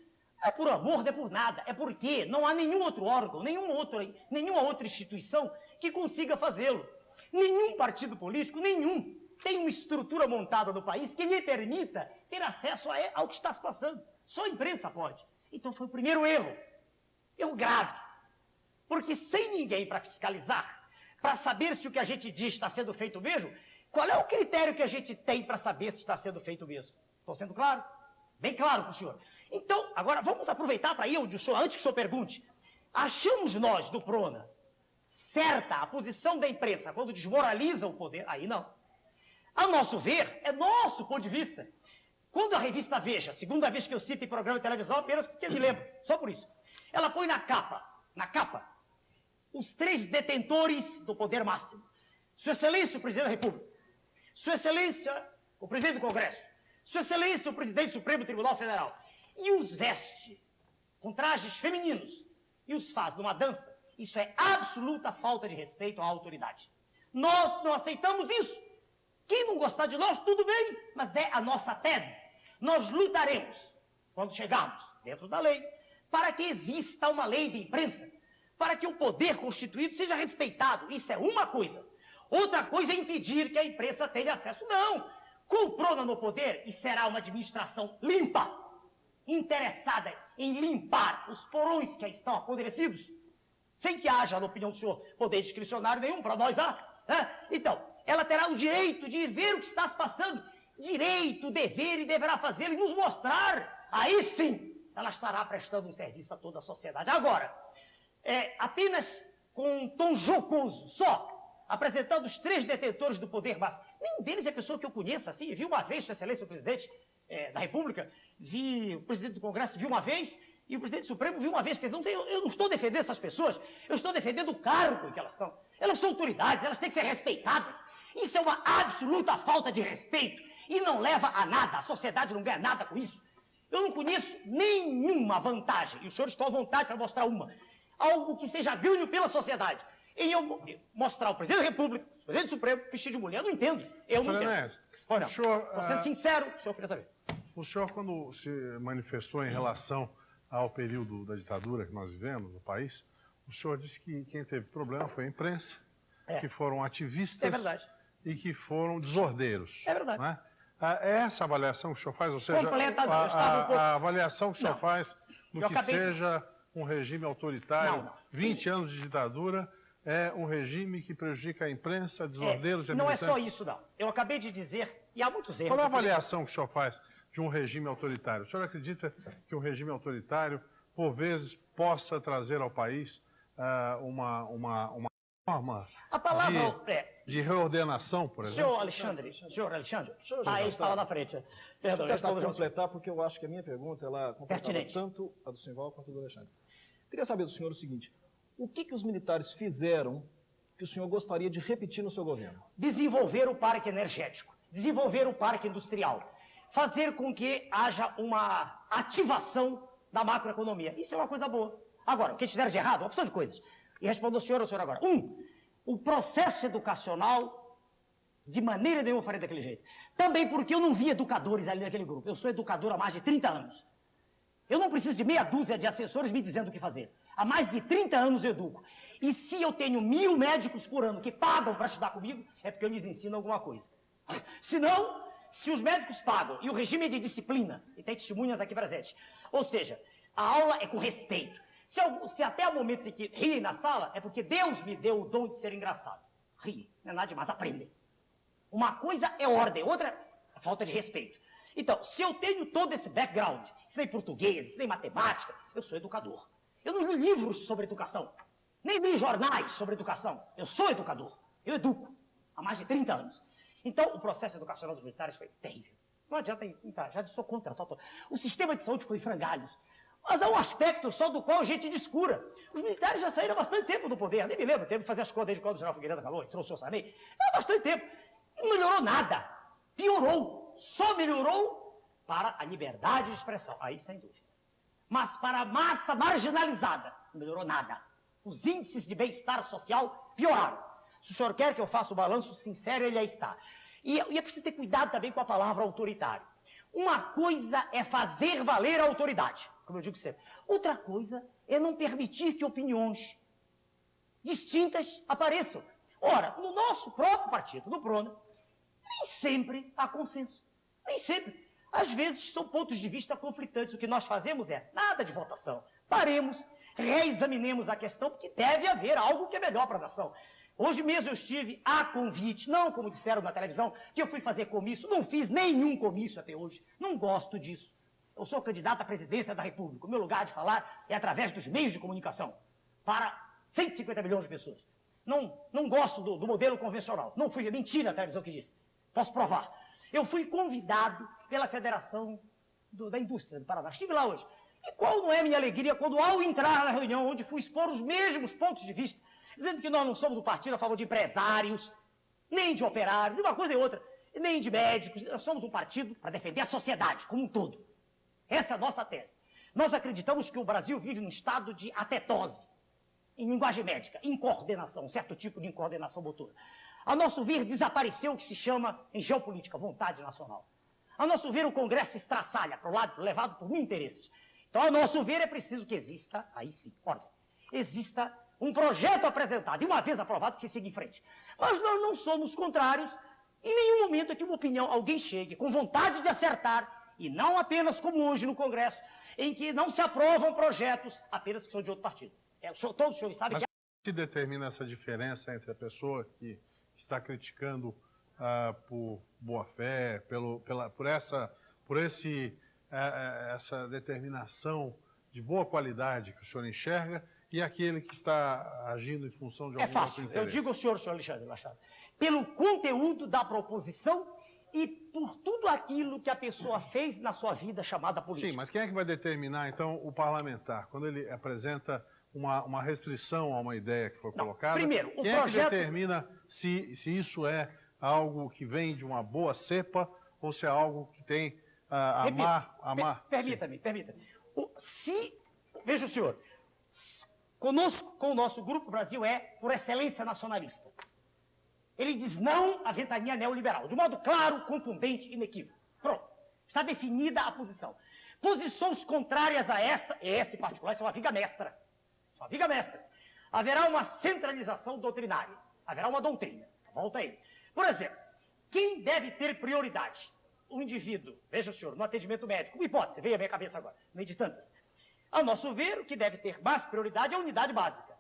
É por amor, não é por nada. É porque não há nenhum outro órgão, nenhuma outra instituição que consiga fazê-lo. Nenhum partido político, nenhum, tem uma estrutura montada no país que lhe permita ter acesso ao que está se passando. Só a imprensa pode. Então foi o primeiro erro. Erro grave. Porque sem ninguém para fiscalizar, para saber se o que a gente diz está sendo feito mesmo, qual é o critério que a gente tem para saber se está sendo feito mesmo? Estou sendo claro? Bem claro para o senhor. Então, agora vamos aproveitar para ir onde o senhor, antes que o senhor pergunte. Achamos nós, do Prona, certa a posição da imprensa quando desmoraliza o poder? Aí não. A nosso ver, é nosso ponto de vista. Quando a revista Veja, segunda vez que eu cito em programa de televisão, apenas porque me lembro, só por isso, ela põe na capa, os 3 detentores do poder máximo. Sua Excelência, o Presidente da República. Sua Excelência, o Presidente do Congresso. Sua Excelência, o Presidente do Supremo Tribunal Federal. E os veste com trajes femininos e os faz numa dança. Isso é absoluta falta de respeito à autoridade. Nós não aceitamos isso. Quem não gostar de nós, tudo bem, mas é a nossa tese. Nós lutaremos, quando chegarmos dentro da lei, para que exista uma lei de imprensa, para que o poder constituído seja respeitado. Isso é uma coisa. Outra coisa é impedir que a imprensa tenha acesso. Não! Com o Prona no poder, e será uma administração limpa, interessada em limpar os porões que estão apodrecidos, sem que haja, na opinião do senhor, poder discricionário nenhum, para nós há. Então, ela terá o direito de ir ver o que está se passando. Direito, dever, e deverá fazê-lo e nos mostrar. Aí sim, ela estará prestando um serviço a toda a sociedade. Agora, apenas com um tom jocoso, só, apresentando os 3 detentores do poder máximo. Nenhum deles é pessoa que eu conheça, assim. Vi uma vez, Sua Excelência, o Presidente da República, vi o Presidente do Congresso, vi uma vez, e o Presidente do Supremo viu uma vez. Quer dizer, eu não estou defendendo essas pessoas, eu estou defendendo o cargo em que elas estão. Elas são autoridades, elas têm que ser respeitadas. Isso é uma absoluta falta de respeito e não leva a nada. A sociedade não ganha nada com isso. Eu não conheço nenhuma vantagem, e o senhor está à vontade para mostrar uma, algo que seja ganho pela sociedade. Em eu mostrar o Presidente da República, o Presidente do Supremo, vestido de mulher, eu não entendo. Eu não entendo. Olha, estou sendo sincero, o senhor queria saber. O senhor, quando se manifestou em relação ao período da ditadura que nós vivemos no país, o senhor disse que quem teve problema foi a imprensa, que foram ativistas e que foram desordeiros. É verdade. Né? É essa avaliação que o senhor faz? Ou seja, a avaliação que o senhor faz no que seja um regime autoritário, 20 anos de ditadura, é um regime que prejudica a imprensa, desordeiros e não é só isso, não. Eu acabei de dizer, e há muitos erros. Qual é a avaliação que o senhor faz de um regime autoritário? O senhor acredita que um regime autoritário, por vezes, possa trazer ao país uma Forma A palavra de reordenação, por exemplo? Senhor Alexandre. Ele estava na frente. Perdão, eu tentar completar, porque eu acho que a minha pergunta, ela completava tanto a do Simval quanto a do Alexandre. Queria saber do senhor o seguinte, o que os militares fizeram que o senhor gostaria de repetir no seu governo? Desenvolver o parque energético, desenvolver o parque industrial, fazer com que haja uma ativação da macroeconomia. Isso é uma coisa boa. Agora, o que eles fizeram de errado? Uma opção de coisas. E respondo ao senhor agora. O processo educacional, de maneira nenhuma, eu faria daquele jeito. Também porque eu não vi educadores ali naquele grupo. Eu sou educador há mais de 30 anos. Eu não preciso de meia dúzia de assessores me dizendo o que fazer. Há mais de 30 anos eu educo. E se eu tenho 1000 médicos por ano que pagam para estudar comigo, é porque eu lhes ensino alguma coisa. Se não, se os médicos pagam e o regime é de disciplina, e tem testemunhas aqui presentes, ou seja, a aula é com respeito. Se até há momentos em que riem na sala, é porque Deus me deu o dom de ser engraçado. Riem, não é nada demais, aprendem. Uma coisa é ordem, outra é falta de respeito. Então, se eu tenho todo esse background, ensinei português, ensinei matemática, eu sou educador. Eu não li livros sobre educação, nem li jornais sobre educação. Eu sou educador, eu educo há mais de 30 anos. Então, o processo educacional dos militares foi terrível. Não adianta entrar, já sou contra. O sistema de saúde ficou em frangalhos. Mas há um aspecto só do qual a gente descura. Os militares já saíram há bastante tempo do poder. Nem me lembro, teve que fazer as contas desde quando o general Figueiredo acabou, trouxe o Sarney. Há bastante tempo. E não melhorou nada. Piorou. Só melhorou para a liberdade de expressão. Aí, sem dúvida. Mas para a massa marginalizada, não melhorou nada. Os índices de bem-estar social pioraram. Se o senhor quer que eu faça o balanço sincero, ele aí está. E é preciso ter cuidado também com a palavra autoritário. Uma coisa é fazer valer a autoridade, como eu digo sempre. Outra coisa é não permitir que opiniões distintas apareçam. Ora, no nosso próprio partido, no PRONA, nem sempre há consenso. Nem sempre. Às vezes são pontos de vista conflitantes. O que nós fazemos é nada de votação. Paremos, reexaminemos a questão, porque deve haver algo que é melhor para a nação. Hoje mesmo eu estive a convite, não como disseram na televisão, que eu fui fazer comício. Não fiz nenhum comício até hoje. Não gosto disso. Eu sou candidato à presidência da República. O meu lugar de falar é através dos meios de comunicação para 150 milhões de pessoas. Não gosto do modelo convencional. Não fui, é mentira a televisão que disse. Posso provar. Eu fui convidado pela Federação da Indústria do Paraná. Estive lá hoje. E qual não é a minha alegria quando, ao entrar na reunião, onde fui expor os mesmos pontos de vista, dizendo que nós não somos do partido a favor de empresários, nem de operários, de uma coisa e outra, nem de médicos. Nós somos um partido para defender a sociedade como um todo. Essa é a nossa tese. Nós acreditamos que o Brasil vive num estado de atetose, em linguagem médica, incoordenação, um certo tipo de incoordenação motora. A nosso ver, desapareceu o que se chama, em geopolítica, vontade nacional. A nosso ver, o Congresso se estraçalha para o lado, levado por mil interesses. Então, a nosso ver, é preciso que exista, aí sim, ordem, exista um projeto apresentado, e uma vez aprovado, que se siga em frente. Mas nós não somos contrários, em nenhum momento é que uma opinião, alguém chegue com vontade de acertar, e não apenas como hoje no Congresso, em que não se aprovam projetos apenas que são de outro partido. Todos os senhores sabem que... Mas que determina essa diferença entre a pessoa que está criticando por boa-fé, por essa determinação de boa qualidade que o senhor enxerga, e aquele que está agindo em função de algum outro interesse? É fácil. Eu digo ao senhor Alexandre Machado, pelo conteúdo da proposição e por tudo aquilo que a pessoa fez na sua vida chamada política. Sim, mas quem é que vai determinar, então, o parlamentar, quando ele apresenta uma restrição a uma ideia que foi colocada? Primeiro, quem é que determina se isso é algo que vem de uma boa cepa ou se é algo que tem Permita-me. Veja o senhor, conosco, com o nosso grupo, o Brasil é, por excelência, nacionalista. Ele diz não à ventania neoliberal, de modo claro, contundente e inequívoco. Pronto. Está definida a posição. Posições contrárias a essa em particular, isso é uma viga mestra. Isso é uma viga mestra. Haverá uma centralização doutrinária. Haverá uma doutrina. Volta aí. Por exemplo, quem deve ter prioridade? O indivíduo, veja o senhor, no atendimento médico. Uma hipótese, veio à minha cabeça agora, no meio de tantas. A nosso ver, o que deve ter mais prioridade é a unidade básica.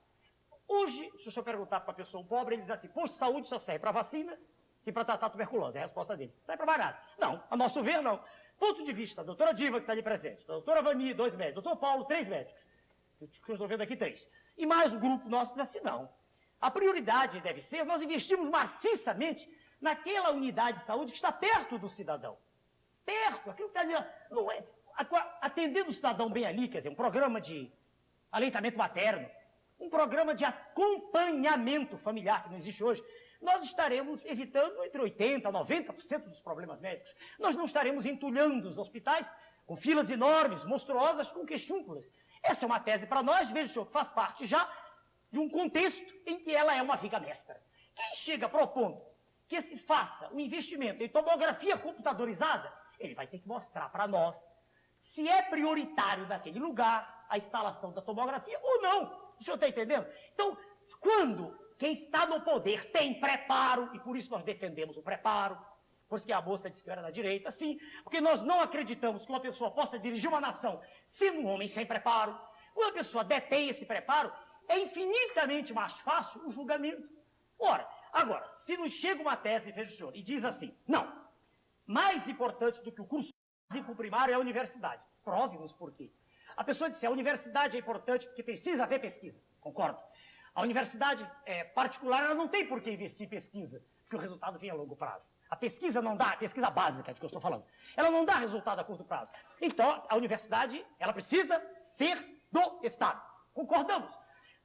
Hoje, se o senhor perguntar para uma pessoa pobre, ele diz assim, posto de saúde só serve para vacina e para tratar a tuberculose. É a resposta dele. Não serve para mais nada. Não, a nosso ver, não. Ponto de vista, a doutora Diva, que está ali presente, a doutora Vani, 2 médicos, doutor Paulo, 3 médicos, que eu estou vendo aqui 3. E mais o grupo nosso diz assim, não. A prioridade deve ser nós investirmos maciçamente naquela unidade de saúde que está perto do cidadão. Perto, aquilo que está ali, não é, atendendo o cidadão bem ali, quer dizer, um programa de aleitamento materno, um programa de acompanhamento familiar que não existe hoje, nós estaremos evitando entre 80% a 90% dos problemas médicos. Nós não estaremos entulhando os hospitais com filas enormes, monstruosas, com queixúnculas. Essa é uma tese para nós, veja, senhor, que faz parte já de um contexto em que ela é uma viga mestra. Quem chega propondo que se faça um investimento em tomografia computadorizada, ele vai ter que mostrar para nós se é prioritário naquele lugar a instalação da tomografia ou não. O senhor está entendendo? Então, quando quem está no poder tem preparo, e por isso nós defendemos o preparo, por isso que a moça disse que era da direita, sim, porque nós não acreditamos que uma pessoa possa dirigir uma nação sendo um homem sem preparo. Quando a pessoa detém esse preparo, é infinitamente mais fácil o julgamento. Ora, agora, se nos chega uma tese, veja o senhor, e diz assim, não, mais importante do que o curso básico primário é a universidade. Prove-nos por quê. A pessoa disse, a universidade é importante porque precisa haver pesquisa. Concordo. A universidade particular, ela não tem por que investir em pesquisa, porque o resultado vem a longo prazo. A pesquisa não dá, a pesquisa básica de que eu estou falando, ela não dá resultado a curto prazo. Então, a universidade, ela precisa ser do Estado. Concordamos.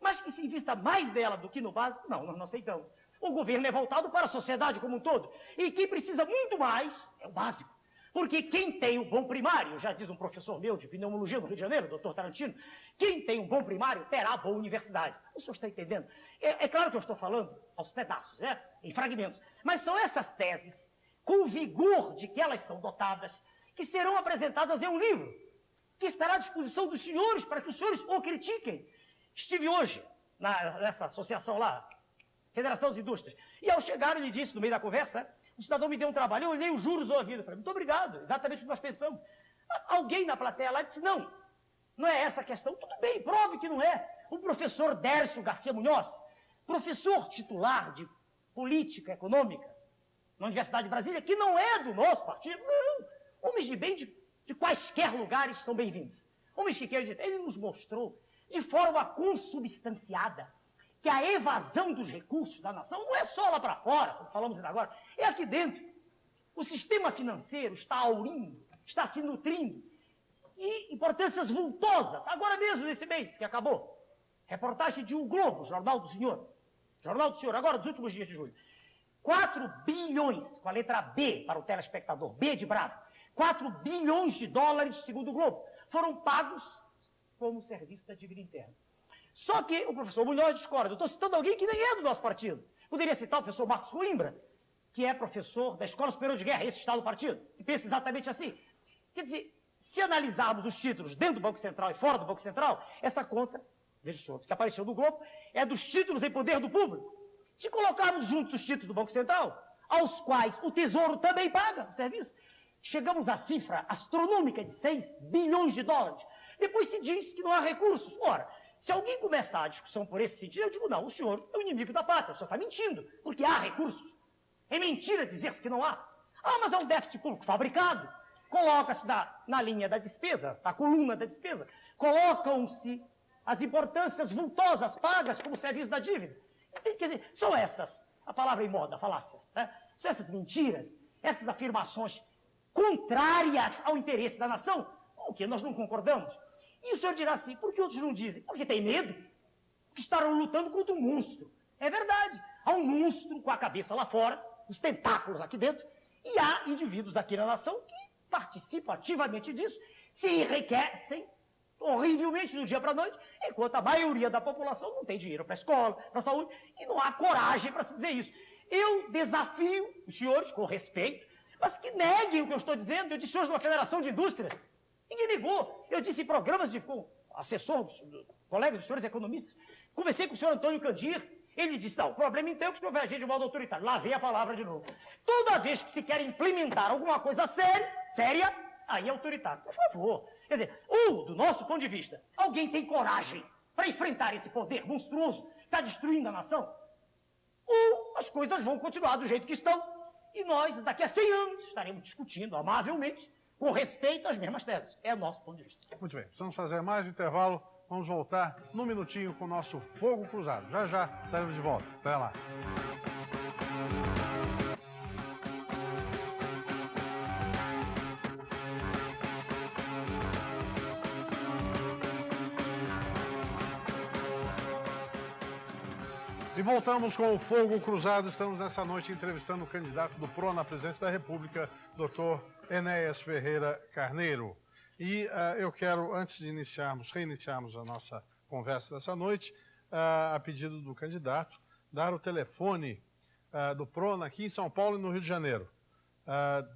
Mas que se invista mais dela do que no básico, não, nós não aceitamos. O governo é voltado para a sociedade como um todo. E quem precisa muito mais é o básico. Porque quem tem o bom primário, já diz um professor meu de pneumologia no Rio de Janeiro, doutor Tarantino, quem tem um bom primário terá a boa universidade. O senhor está entendendo? É claro que eu estou falando aos pedaços, em fragmentos. Mas são essas teses, com o vigor de que elas são dotadas, que serão apresentadas em um livro, que estará à disposição dos senhores, para que os senhores o critiquem. Estive hoje nessa associação lá, Federação das Indústrias, e ao chegar ele disse, no meio da conversa, o cidadão me deu um trabalho, eu olhei os juros da vida, falei, muito obrigado, exatamente o que nós pensamos. Alguém na plateia lá disse, não, não é essa a questão. Tudo bem, prove que não é. O professor Dércio Garcia Munhoz, professor titular de Política Econômica na Universidade de Brasília, que não é do nosso partido, não. Homens de bem de quaisquer lugares são bem-vindos. Homens que querem dizer, ele nos mostrou de forma consubstanciada que a evasão dos recursos da nação não é só lá para fora, como falamos ainda agora, é aqui dentro. O sistema financeiro está aurindo, está se nutrindo de importâncias vultosas. Agora mesmo, nesse mês que acabou, reportagem de O Globo, Jornal do Senhor, agora dos últimos dias de julho. 4 bilhões, com a letra B para o telespectador, B de bravo, 4 bilhões de dólares, segundo o Globo, foram pagos como serviço da dívida interna. Só que o professor Munhoz discorda. Eu estou citando alguém que nem é do nosso partido. Poderia citar o professor Marcos Coimbra, que é professor da Escola Superior de Guerra, esse está no partido, que pensa exatamente assim. Quer dizer, se analisarmos os títulos dentro do Banco Central e fora do Banco Central, essa conta, veja o senhor, que apareceu no Globo, é dos títulos em poder do público. Se colocarmos juntos os títulos do Banco Central, aos quais o Tesouro também paga o serviço, chegamos à cifra astronômica de 6 bilhões de dólares. Depois se diz que não há recursos. Ora, se alguém começar a discussão por esse sentido, eu digo, não, o senhor é o inimigo da pátria, o senhor está mentindo, porque há recursos. É mentira dizer que não há. Ah, mas é um déficit público fabricado. Coloca-se na linha da despesa, na coluna da despesa, colocam-se as importâncias vultosas pagas como serviço da dívida. Quer dizer, são essas, a palavra em moda, falácias, né? São essas mentiras, essas afirmações contrárias ao interesse da nação, com o que nós não concordamos. E o senhor dirá assim, por que outros não dizem? Porque tem medo, que estarão lutando contra um monstro. É verdade, há um monstro com a cabeça lá fora, os tentáculos aqui dentro, e há indivíduos aqui na nação que participam ativamente disso, se enriquecem horrivelmente do dia para a noite, enquanto a maioria da população não tem dinheiro para a escola, para a saúde, e não há coragem para se dizer isso. Eu desafio os senhores, com respeito, mas que neguem o que eu estou dizendo. Eu disse hoje numa Federação de Indústrias, ninguém negou. Eu disse em programas com assessor, colegas dos senhores economistas, conversei com o senhor Antônio Candir, ele disse, não, o problema então é que o senhor vai agir de modo autoritário. Lá vem a palavra de novo. Toda vez que se quer implementar alguma coisa séria, aí é autoritário. Por favor. Quer dizer, do nosso ponto de vista, alguém tem coragem para enfrentar esse poder monstruoso que está destruindo a nação? Ou as coisas vão continuar do jeito que estão e nós, daqui a 100 anos, estaremos discutindo amavelmente, com respeito às mesmas teses. É o nosso ponto de vista. Muito bem. Precisamos fazer mais um intervalo. Vamos voltar num minutinho com o nosso Fogo Cruzado. Já já estaremos de volta. Até lá. E voltamos com o Fogo Cruzado. Estamos nessa noite entrevistando o candidato do PRO na presidência da República, Dr. Enéas Ferreira Carneiro. E eu quero, antes de reiniciarmos a nossa conversa dessa noite, a pedido do candidato, dar o telefone do PRO aqui em São Paulo e no Rio de Janeiro.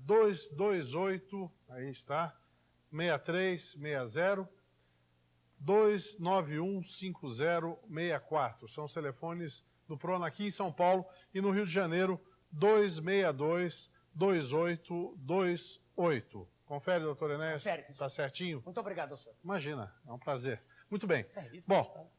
228, aí está, 6360, 2915064. São os telefones do PRO aqui em São Paulo e no Rio de Janeiro, 262-2828. Confere, doutor Enéas? Confere, está certinho? Muito obrigado, doutor. Imagina, é um prazer. Muito bem. Serviço, Bom,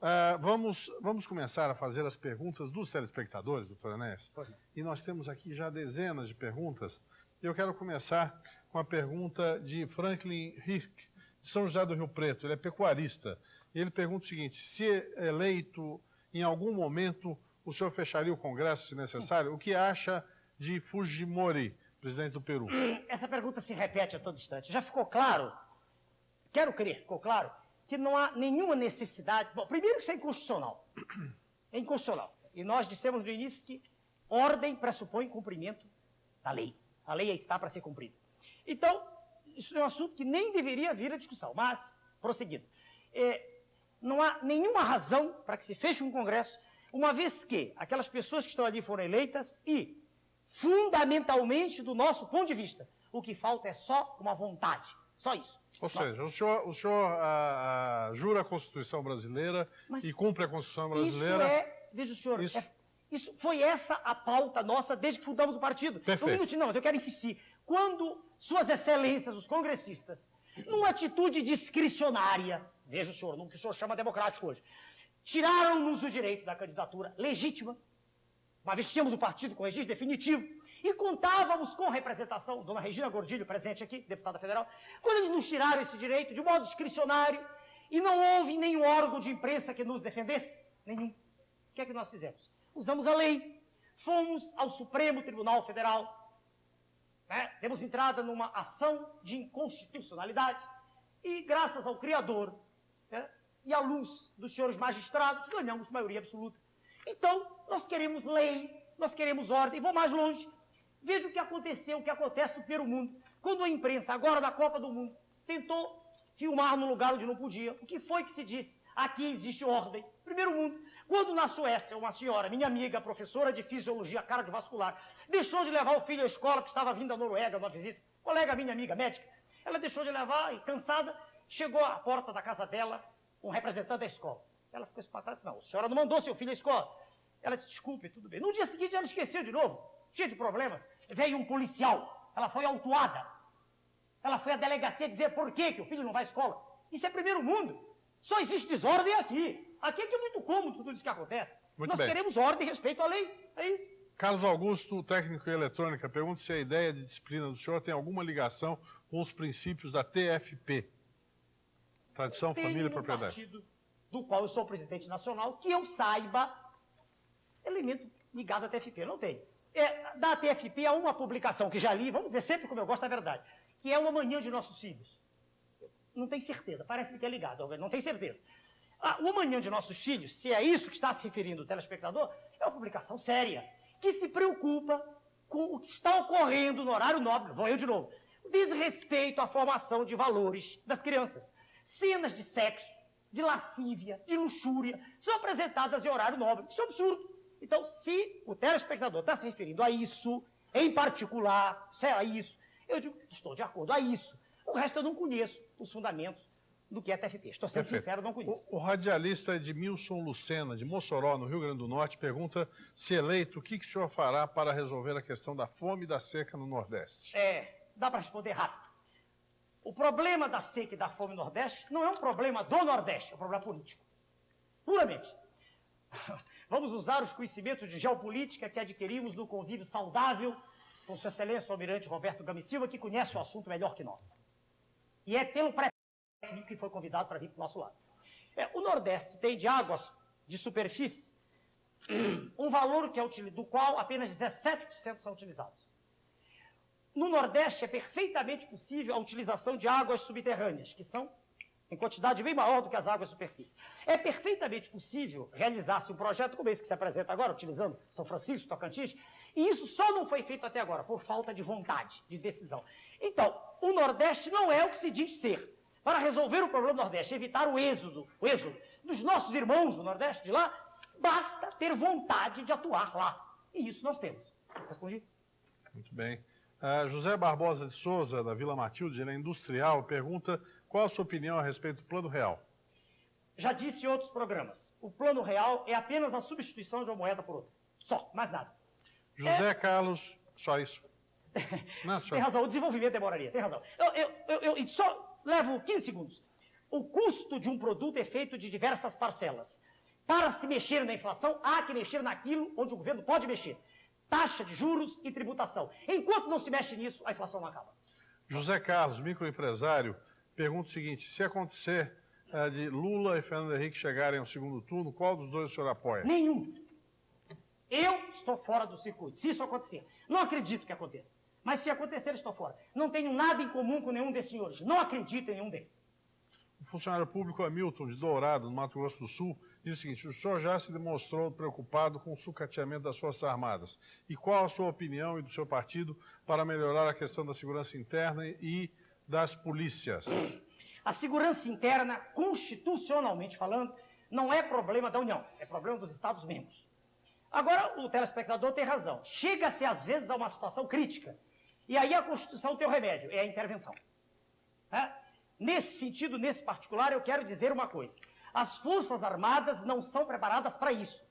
vamos começar a fazer as perguntas dos telespectadores, doutor Enéas. E nós temos aqui já dezenas de perguntas. Eu quero começar com a pergunta de Franklin Hirk, de São José do Rio Preto. Ele é pecuarista. E ele pergunta o seguinte: se eleito em algum momento, o senhor fecharia o Congresso, se necessário? O que acha de Fujimori, presidente do Peru? Essa pergunta se repete a todo instante. Já ficou claro, quero crer, ficou claro, que não há nenhuma necessidade... Bom, primeiro que isso é inconstitucional. É inconstitucional. E nós dissemos no início que ordem pressupõe cumprimento da lei. A lei está para ser cumprida. Então, isso é um assunto que nem deveria vir à discussão, mas, prosseguindo. Não há nenhuma razão para que se feche um Congresso, uma vez que aquelas pessoas que estão ali foram eleitas e, fundamentalmente, do nosso ponto de vista, o que falta é só uma vontade, só isso. Ou seja, o senhor jura a Constituição brasileira e cumpre a Constituição brasileira. Isso veja o senhor, isso foi essa a pauta nossa desde que fundamos o partido. Perfeito. Um minutinho, não, mas eu quero insistir. Quando suas excelências, os congressistas, numa atitude discricionária, veja o senhor, no que o senhor chama democrático hoje, tiraram-nos o direito da candidatura legítima, uma vez tínhamos o partido com registro definitivo, e contávamos com representação, dona Regina Gordilho, presente aqui, deputada federal, quando eles nos tiraram esse direito de modo discricionário, e não houve nenhum órgão de imprensa que nos defendesse, nenhum. O que é que nós fizemos? Usamos a lei, fomos ao Supremo Tribunal Federal, demos entrada numa ação de inconstitucionalidade, e graças ao Criador, e à luz dos senhores magistrados, ganhamos maioria absoluta. Então, nós queremos lei, nós queremos ordem, vou mais longe. Veja o que aconteceu, o que acontece pelo mundo. Quando a imprensa, agora da Copa do Mundo, tentou filmar no lugar onde não podia, o que foi que se disse? Aqui existe ordem. Primeiro mundo. Quando na Suécia, uma senhora, minha amiga, professora de fisiologia cardiovascular, deixou de levar o filho à escola, porque estava vindo da Noruega, numa visita, colega minha amiga, médica, ela deixou de levar e, cansada, chegou à porta da casa dela, um representante da escola. Ela ficou espantada e disse: não, a senhora não mandou seu filho à escola. Ela disse: desculpe, tudo bem. No dia seguinte, ela esqueceu de novo, cheia de problemas. Veio um policial, ela foi autuada. Ela foi à delegacia dizer por que o filho não vai à escola. Isso é primeiro mundo. Só existe desordem aqui. Aqui é que é muito cômodo tudo isso que acontece. Muito Nós bem. queremos ordem e respeito à lei. É isso. Carlos Augusto, técnico em eletrônica, pergunta se a ideia de disciplina do senhor tem alguma ligação com os princípios da TFP. Tradição, família e propriedade. Partido do qual eu sou presidente nacional, que eu saiba, elemento ligado à TFP. Não tem. Da TFP há uma publicação que já li, vamos dizer sempre como eu gosto da verdade, que é o Amanhã de Nossos Filhos. Não tenho certeza, parece que é ligado, não tenho certeza. O Amanhã de Nossos Filhos, se é isso que está se referindo o telespectador, é uma publicação séria, que se preocupa com o que está ocorrendo no horário nobre, vou eu de novo, diz respeito à formação de valores das crianças. Cenas de sexo, de lascívia, de luxúria, são apresentadas em horário nobre. Isso é um absurdo. Então, se o telespectador está se referindo a isso, em particular, se é a isso, eu digo, estou de acordo, a isso. O resto eu não conheço os fundamentos do que é TFP. Estou sendo sincero, não conheço. O radialista Edmilson Lucena, de Mossoró, no Rio Grande do Norte, pergunta, se eleito, o que o senhor fará para resolver a questão da fome e da seca no Nordeste? Dá para responder rápido. O problema da seca e da fome no Nordeste não é um problema do Nordeste, é um problema político. Puramente. Vamos usar os conhecimentos de geopolítica que adquirimos no convívio saudável com Sua Excelência o Almirante Roberto Gama e Silva, que conhece o assunto melhor que nós. E é pelo pré-técnico que foi convidado para vir para o nosso lado. O Nordeste tem de águas de superfície um valor que do qual apenas 17% são utilizados. No Nordeste é perfeitamente possível a utilização de águas subterrâneas, que são em quantidade bem maior do que as águas de superfície. É perfeitamente possível realizar-se um projeto como esse que se apresenta agora, utilizando São Francisco, Tocantins, e isso só não foi feito até agora, por falta de vontade, de decisão. Então, o Nordeste não é o que se diz ser. Para resolver o problema do Nordeste, evitar o êxodo dos nossos irmãos do Nordeste de lá, basta ter vontade de atuar lá. E isso nós temos. Respondi? Muito bem. José Barbosa de Souza, da Vila Matilde, ele é industrial, pergunta qual a sua opinião a respeito do Plano Real. Já disse em outros programas, o Plano Real é apenas a substituição de uma moeda por outra. Só, mais nada. José Carlos, só isso. Não, tem razão, o desenvolvimento demoraria, tem razão. Eu só levo 15 segundos. O custo de um produto é feito de diversas parcelas. Para se mexer na inflação, há que mexer naquilo onde o governo pode mexer. Taxa de juros e tributação. Enquanto não se mexe nisso, a inflação não acaba. José Carlos, microempresário, pergunta o seguinte: se acontecer de Lula e Fernando Henrique chegarem ao segundo turno, qual dos dois o senhor apoia? Nenhum. Eu estou fora do circuito, se isso acontecer. Não acredito que aconteça. Mas se acontecer, estou fora. Não tenho nada em comum com nenhum desses senhores. Não acredito em nenhum deles. O funcionário público Hamilton, de Dourado, no Mato Grosso do Sul, diz o seguinte: o senhor já se demonstrou preocupado com o sucateamento das Forças Armadas. E qual a sua opinião e do seu partido para melhorar a questão da segurança interna e das polícias? A segurança interna, constitucionalmente falando, não é problema da União, é problema dos Estados-membros. Agora, o telespectador tem razão. Chega-se, às vezes, a uma situação crítica. E aí a Constituição tem o remédio, é a intervenção. Nesse sentido, nesse particular, eu quero dizer uma coisa. As Forças Armadas não são preparadas para isso.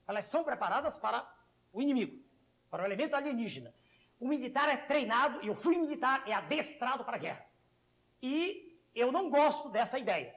Elas são preparadas para o inimigo, para o elemento alienígena. O militar é treinado, e eu fui militar, é adestrado para a guerra. E eu não gosto dessa ideia,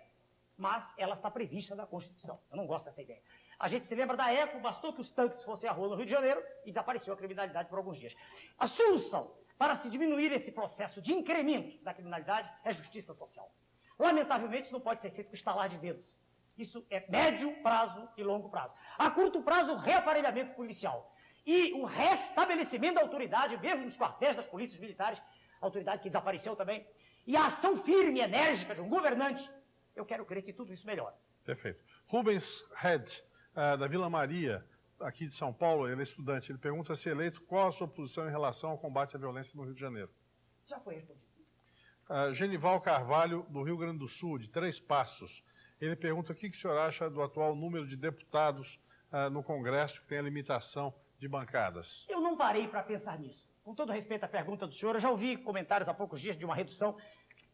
mas ela está prevista na Constituição. Eu não gosto dessa ideia. A gente se lembra da época, bastou que os tanques fossem à rua no Rio de Janeiro e desapareceu a criminalidade por alguns dias. A solução para se diminuir esse processo de incremento da criminalidade é justiça social. Lamentavelmente, isso não pode ser feito com estalar de dedos. Isso é médio prazo e longo prazo. A curto prazo, o reaparelhamento policial e o restabelecimento da autoridade, mesmo nos quartéis das polícias militares, autoridade que desapareceu também, e a ação firme e enérgica de um governante, eu quero crer que tudo isso melhora. Perfeito. Rubens Head, da Vila Maria, aqui de São Paulo, ele é estudante, ele pergunta, se eleito, qual a sua posição em relação ao combate à violência no Rio de Janeiro? Já foi respondido. Genival Carvalho, do Rio Grande do Sul, de Três Passos, ele pergunta o que o senhor acha do atual número de deputados no Congresso, que tem a limitação de bancadas. Eu não parei para pensar nisso. Com todo respeito à pergunta do senhor, eu já ouvi comentários há poucos dias de uma redução.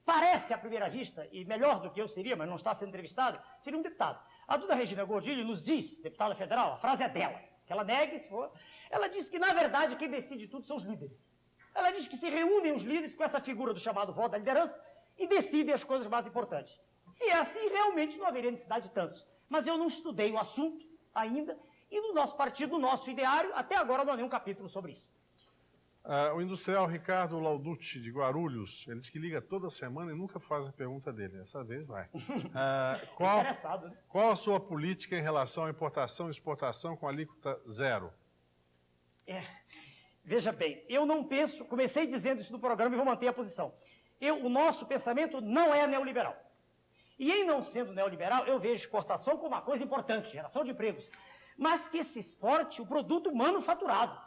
Parece, à primeira vista, e melhor do que eu seria, mas não está sendo entrevistado, seria um deputado. A Duda Regina Gordilho nos diz, deputada federal, a frase é dela, que ela negue se for. Ela diz que, na verdade, quem decide tudo são os líderes. Ela diz que se reúnem os líderes com essa figura do chamado voto da liderança e decidem as coisas mais importantes. Se é assim, realmente não haveria necessidade de tantos. Mas eu não estudei o assunto ainda, e no nosso partido, no nosso ideário, até agora não há nenhum capítulo sobre isso. O industrial Ricardo Lauducci, de Guarulhos, ele diz que liga toda semana e nunca faz a pergunta dele. Dessa vez vai. Interessado, né? Qual a sua política em relação à importação e exportação com alíquota zero? Veja bem, eu não penso, comecei dizendo isso no programa e vou manter a posição. O nosso pensamento não é neoliberal. E em não sendo neoliberal, eu vejo exportação como uma coisa importante, geração de empregos. Mas que se exporte o produto manufaturado.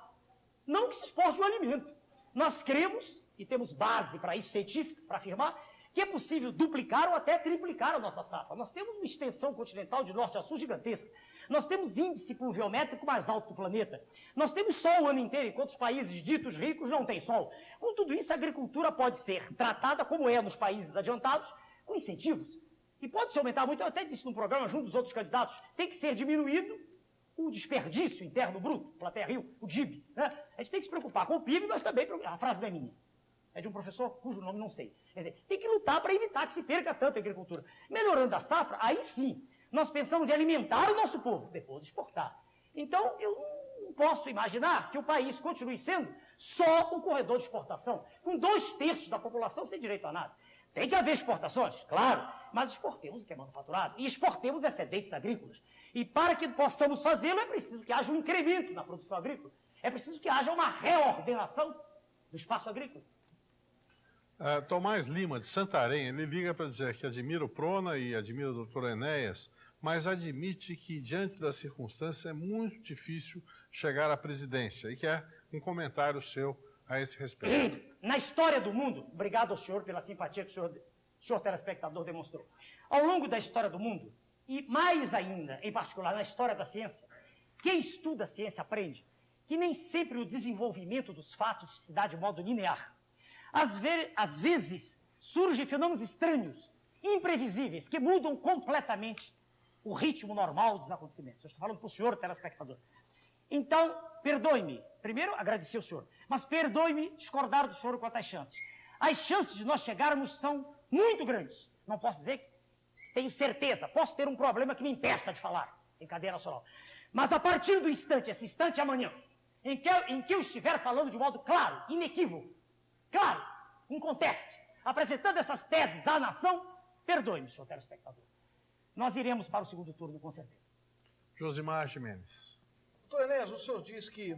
Não que se exporte o alimento. Nós cremos, e temos base para isso, científica, para afirmar, que é possível duplicar ou até triplicar a nossa safra. Nós temos uma extensão continental de norte a sul gigantesca. Nós temos índice pluviométrico mais alto do planeta. Nós temos sol o ano inteiro, enquanto os países ditos ricos não têm sol. Com tudo isso, a agricultura pode ser tratada como é nos países adiantados, com incentivos. E pode se aumentar muito, eu até disse no programa, junto dos outros candidatos, tem que ser diminuído o desperdício interno bruto, Plateia Rio, o DIB. Né? A gente tem que se preocupar com o PIB, mas também, a frase não é minha, é de um professor cujo nome não sei. Quer dizer, tem que lutar para evitar que se perca tanto a agricultura. Melhorando a safra, aí sim, nós pensamos em alimentar o nosso povo, depois de exportar. Então, eu não posso imaginar que o país continue sendo só um corredor de exportação, com 2/3 da população sem direito a nada. Tem que haver exportações, claro, mas exportemos o que é manufaturado e exportemos excedentes agrícolas. E para que possamos fazê-lo, é preciso que haja um incremento na produção agrícola. É preciso que haja uma reordenação do espaço agrícola. Tomás Lima, de Santarém, ele liga para dizer que admira o Prona e admira o doutor Enéas, mas admite que, diante das circunstâncias, é muito difícil chegar à presidência e quer um comentário seu a esse respeito. Na história do mundo, obrigado ao senhor pela simpatia que o senhor telespectador demonstrou. Ao longo da história do mundo, e mais ainda, em particular, na história da ciência, quem estuda a ciência aprende que nem sempre o desenvolvimento dos fatos se dá de modo linear. Às vezes, surgem fenômenos estranhos, imprevisíveis, que mudam completamente o ritmo normal dos acontecimentos. Eu estou falando para o senhor telespectador. Então, perdoe-me, primeiro agradecer ao senhor, mas perdoe-me discordar do senhor quanto às chances. As chances de nós chegarmos são muito grandes. Não posso dizer que tenho certeza, posso ter um problema que me impeça de falar em cadeia nacional. Mas a partir do instante, esse instante amanhã, em que eu estiver falando de modo claro, inequívoco, claro, inconteste, apresentando essas teses à nação, perdoe-me, senhor telespectador. Nós iremos para o segundo turno, com certeza. Josimar Gimenez. Doutor Enéas, o senhor disse que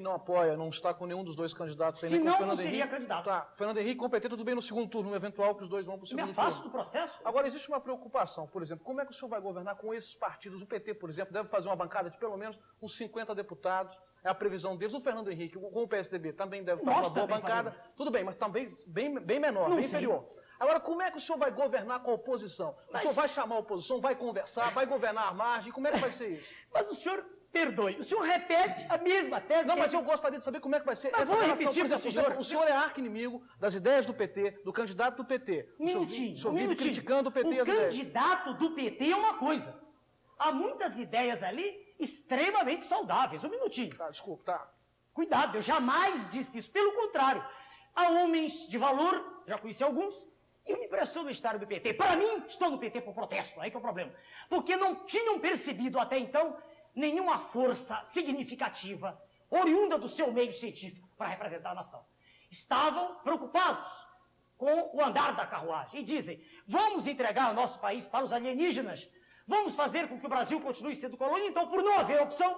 não apoia, não está com nenhum dos dois candidatos. Se não, não seria candidato. Tá, Fernando Henrique competente, tudo bem no segundo turno, no eventual que os dois vão para o segundo turno. Me afasto do processo. Agora, existe uma preocupação, por exemplo, como é que o senhor vai governar com esses partidos? O PT, por exemplo, deve fazer uma bancada de pelo menos uns 50 deputados, é a previsão deles. O Fernando Henrique, com o PSDB, também deve fazer uma boa bancada. Tudo bem, mas também bem menor, bem inferior. Agora, como é que o senhor vai governar com a oposição? O senhor vai chamar a oposição, vai conversar, vai governar à margem? Como é que vai ser isso? Mas o senhor... Perdoe, o senhor repete a mesma tese. Não, mas eu gostaria de saber como é que vai ser essa relação. Repetir para o senhor. O senhor é arqui-inimigo das ideias do PT, do candidato do PT. Um minutinho. O senhor vive criticando o PT e as ideias. O candidato do PT é uma coisa. Há muitas ideias ali extremamente saudáveis. Um minutinho. Tá, desculpa, tá. Cuidado, eu jamais disse isso. Pelo contrário, há homens de valor, já conheci alguns, e eu me impressiono no estar do PT. Para mim, estou no PT por protesto, aí que é o problema. Porque não tinham percebido até então nenhuma força significativa, oriunda do seu meio científico, para representar a nação. Estavam preocupados com o andar da carruagem e dizem, vamos entregar o nosso país para os alienígenas, vamos fazer com que o Brasil continue sendo colônia, então, por não haver opção,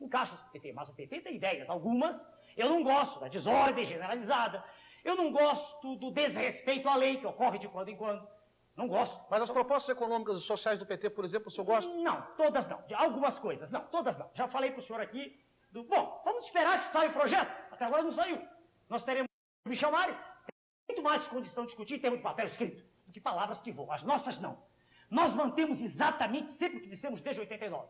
encaixa o PT. Mas o PT tem ideias, algumas, eu não gosto da desordem generalizada, eu não gosto do desrespeito à lei, que ocorre de quando em quando. Não gosto. Mas as propostas econômicas e sociais do PT, por exemplo, o senhor gosta? Não, todas não. De algumas coisas, não, todas não. Já falei para o senhor aqui Bom, vamos esperar que saia o projeto. Até agora não saiu. Nós teremos me chamarem. Tem muito mais condição de discutir em termos de papel escrito do que palavras que voam. As nossas não. Nós mantemos exatamente sempre o que dissemos desde 89.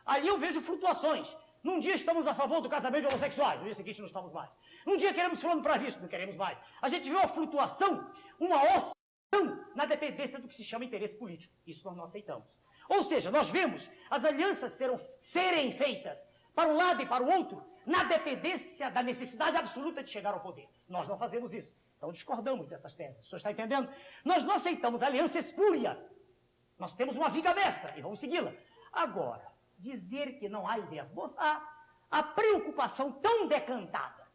Ali eu vejo flutuações. Num dia estamos a favor do casamento de homossexuais, no dia seguinte não estamos mais. Num dia queremos fulano para visto, não queremos mais. A gente vê uma flutuação, uma oscilação na dependência do que se chama interesse político. Isso nós não aceitamos. Ou seja, nós vemos as alianças serem feitas para um lado e para o outro, na dependência da necessidade absoluta de chegar ao poder. Nós não fazemos isso. Então discordamos dessas teses. O senhor está entendendo? Nós não aceitamos aliança espúria. Nós temos uma viga mestra e vamos segui-la. Agora, dizer que não há ideias boas, a preocupação tão decantada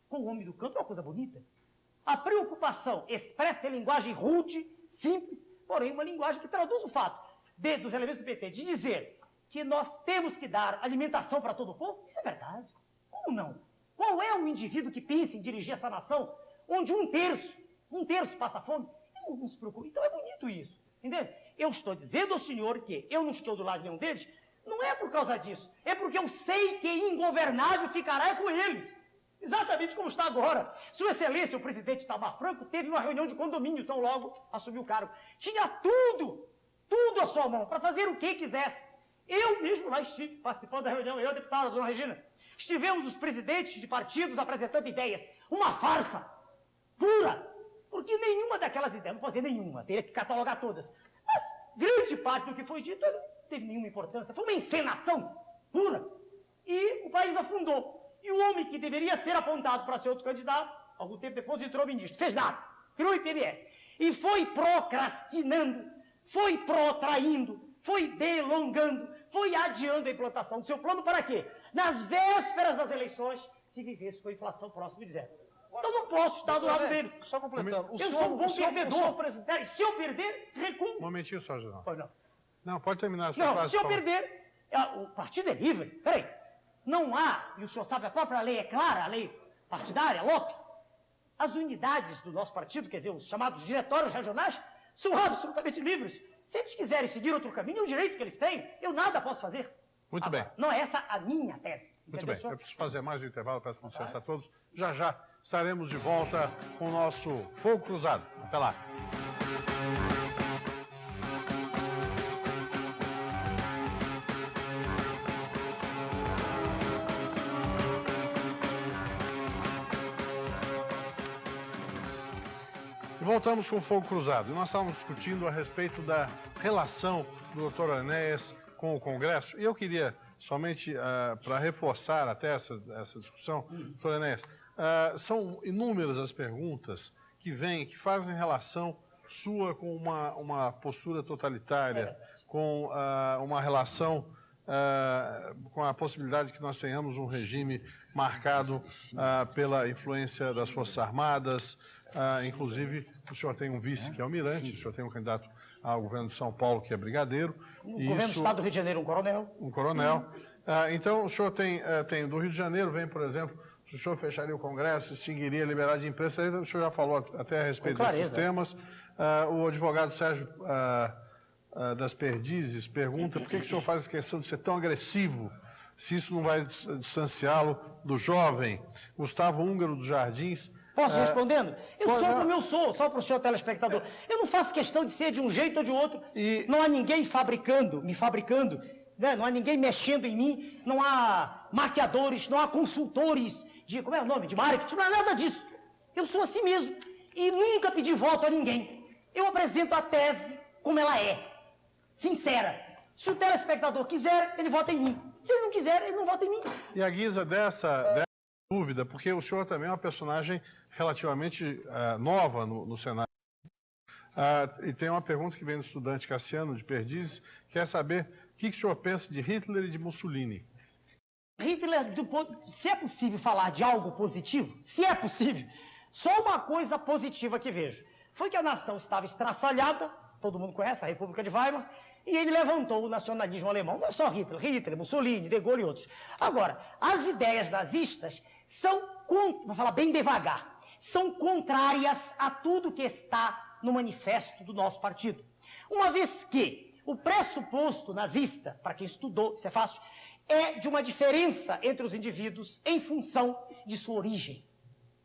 com o homem do campo é uma coisa bonita. A preocupação expressa em linguagem rude, simples, porém uma linguagem que traduz o fato dos elementos do PT, de dizer que nós temos que dar alimentação para todo o povo. Isso é verdade. Como não? Qual é o indivíduo que pensa em dirigir essa nação onde um terço passa fome? Ele não se preocupa. Então é bonito isso. Entende? Eu estou dizendo ao senhor que eu não estou do lado de nenhum deles, não é por causa disso. É porque eu sei que ingovernável ficará com eles. Exatamente como está agora. Sua Excelência, o presidente Itamar Franco, teve uma reunião de condomínio tão logo assumiu o cargo. Tinha tudo à sua mão, para fazer o que quisesse. Eu mesmo lá estive participando da reunião, eu, a deputada, dona Regina. Estivemos os presidentes de partidos apresentando ideias. Uma farsa pura. Porque nenhuma daquelas ideias, não posso dizer nenhuma, teria que catalogar todas. Mas grande parte do que foi dito não teve nenhuma importância. Foi uma encenação pura. E o país afundou. E o homem que deveria ser apontado para ser outro candidato, algum tempo depois entrou ministro. Fez nada. Criou o IPMF. E foi procrastinando, foi protraindo, foi delongando, foi adiando a implantação do seu plano para quê? Nas vésperas das eleições, se vivesse com a inflação próxima de zero. Então não posso estar do lado deles. Só completando. Eu sou um bom perdedor. Peraí, se eu perder, recuo. Um momentinho só, General. Pois não. Não, pode terminar a sua Não, frase. se eu Paulo. perder, o partido é livre. Peraí, não há, e o senhor sabe, a própria lei é clara, a lei partidária, LOP. As unidades do nosso partido, quer dizer, os chamados diretórios regionais, são absolutamente livres. Se eles quiserem seguir outro caminho, é um direito que eles têm. Eu nada posso fazer. Muito Agora, bem. não é essa a minha tese. Muito Entendeu, bem, senhor? eu preciso fazer mais um intervalo, peço licença a todos. Já já estaremos de volta com o nosso Fogo Cruzado. Até lá. E voltamos com o Fogo Cruzado. E nós estávamos discutindo a respeito da relação do Dr. Enéas com o Congresso. E eu queria, somente para reforçar até essa discussão, Dr. Enéas, são inúmeras as perguntas que vêm, que fazem relação sua com uma postura totalitária, com uma relação com a possibilidade que nós tenhamos um regime marcado pela influência das Forças Armadas. Inclusive, o senhor tem um vice que é almirante, o senhor tem um candidato ao governo de São Paulo que é brigadeiro. No governo do Estado do Rio de Janeiro, um coronel. Um coronel. Então, o senhor tem do Rio de Janeiro, vem, por exemplo, se o senhor fecharia o Congresso, extinguiria a liberdade de imprensa, o senhor já falou até a respeito desses temas. O advogado Sérgio das Perdizes pergunta por que o senhor faz questão de ser tão agressivo, se isso não vai distanciá-lo do jovem. Gustavo Húngaro dos Jardins. Posso ir respondendo? Eu sou como eu sou, só para o senhor telespectador. Eu não faço questão de ser de um jeito ou de outro. Não há ninguém me fabricando, né? Não há ninguém mexendo em mim, não há maquiadores, não há consultores de, como é o nome, de marketing, não há nada disso. Eu sou assim mesmo e nunca pedi voto a ninguém. Eu apresento a tese como ela é, sincera. Se o telespectador quiser, ele vota em mim. Se ele não quiser, ele não vota em mim. E a guisa dessa dúvida, porque o senhor também é uma personagem relativamente nova no cenário. E tem uma pergunta que vem do estudante Cassiano de Perdizes, quer saber o que o senhor pensa de Hitler e de Mussolini. Hitler, se é possível falar de algo positivo, se é possível, só uma coisa positiva que vejo. Foi que a nação estava estraçalhada, todo mundo conhece a República de Weimar, e ele levantou o nacionalismo alemão. Não é só Hitler, Mussolini, De Gaulle e outros. Agora, as ideias nazistas são, vou falar bem devagar, são contrárias a tudo que está no manifesto do nosso partido. Uma vez que o pressuposto nazista, para quem estudou, isso é fácil, é de uma diferença entre os indivíduos em função de sua origem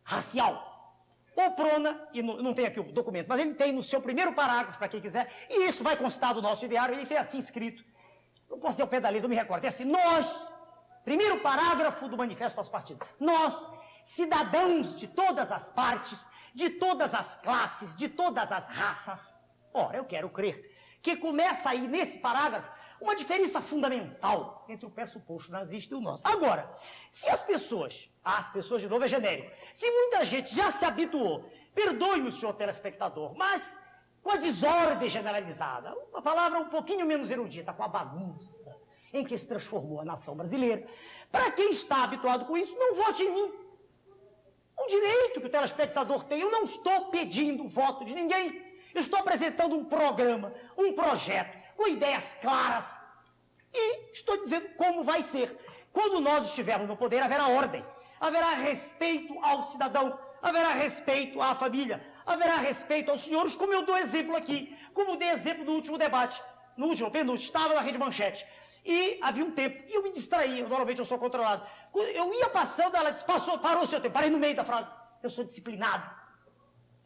racial. O Prona, e não tem aqui o documento, mas ele tem no seu primeiro parágrafo, para quem quiser, e isso vai constar do nosso ideário, ele tem assim escrito, não posso dizer o pé da letra, não me recordo, é assim, nós, primeiro parágrafo do manifesto do nosso partido, nós, cidadãos de todas as partes, de todas as classes, de todas as raças, ora, eu quero crer que começa aí nesse parágrafo uma diferença fundamental entre o pressuposto nazista e o nosso. Agora, se as pessoas de novo é genérico, se muita gente já se habituou, perdoe-me o senhor telespectador, mas com a desordem generalizada, uma palavra um pouquinho menos erudita, com a bagunça em que se transformou a nação brasileira, para quem está habituado com isso, não vote em mim. Um direito que o telespectador tem, eu não estou pedindo voto de ninguém, eu estou apresentando um programa, um projeto, com ideias claras, e estou dizendo como vai ser. Quando nós estivermos no poder, haverá ordem, haverá respeito ao cidadão, haverá respeito à família, haverá respeito aos senhores, como eu dou exemplo aqui, como dei exemplo no último debate, no último, penúltimo, estava na Rede Manchete, e havia um tempo, e eu me distraí, normalmente eu sou controlado, eu ia passando, ela disse, parou o seu tempo, parei no meio da frase, eu sou disciplinado,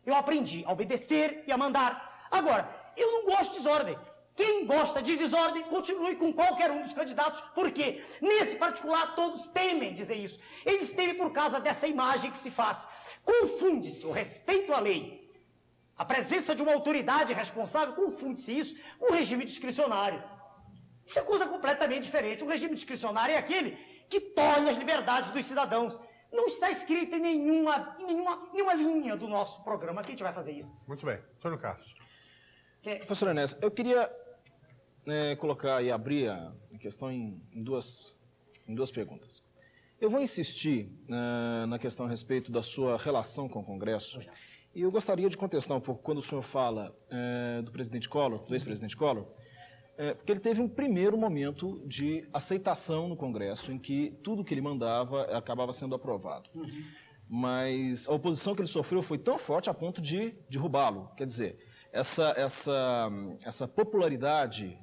eu aprendi a obedecer e a mandar. Agora, eu não gosto de desordem. Quem gosta de desordem, continue com qualquer um dos candidatos, porque, nesse particular, todos temem dizer isso. Eles temem por causa dessa imagem que se faz. Confunde-se o respeito à lei, a presença de uma autoridade responsável, confunde-se isso com o regime discricionário. Isso é coisa completamente diferente. O regime discricionário é aquele que tolhe as liberdades dos cidadãos. Não está escrito em nenhuma linha do nosso programa que a gente vai fazer isso. Muito bem. Antônio Carlos. Professor Enéas, eu queria colocar e abrir a questão em duas perguntas. Eu vou insistir na questão a respeito da sua relação com o Congresso. E eu gostaria de contestar um pouco quando o senhor fala do presidente Collor, do ex-presidente Collor, porque ele teve um primeiro momento de aceitação no Congresso, em que tudo que ele mandava acabava sendo aprovado. Mas a oposição que ele sofreu foi tão forte a ponto de derrubá-lo. Quer dizer, essa popularidade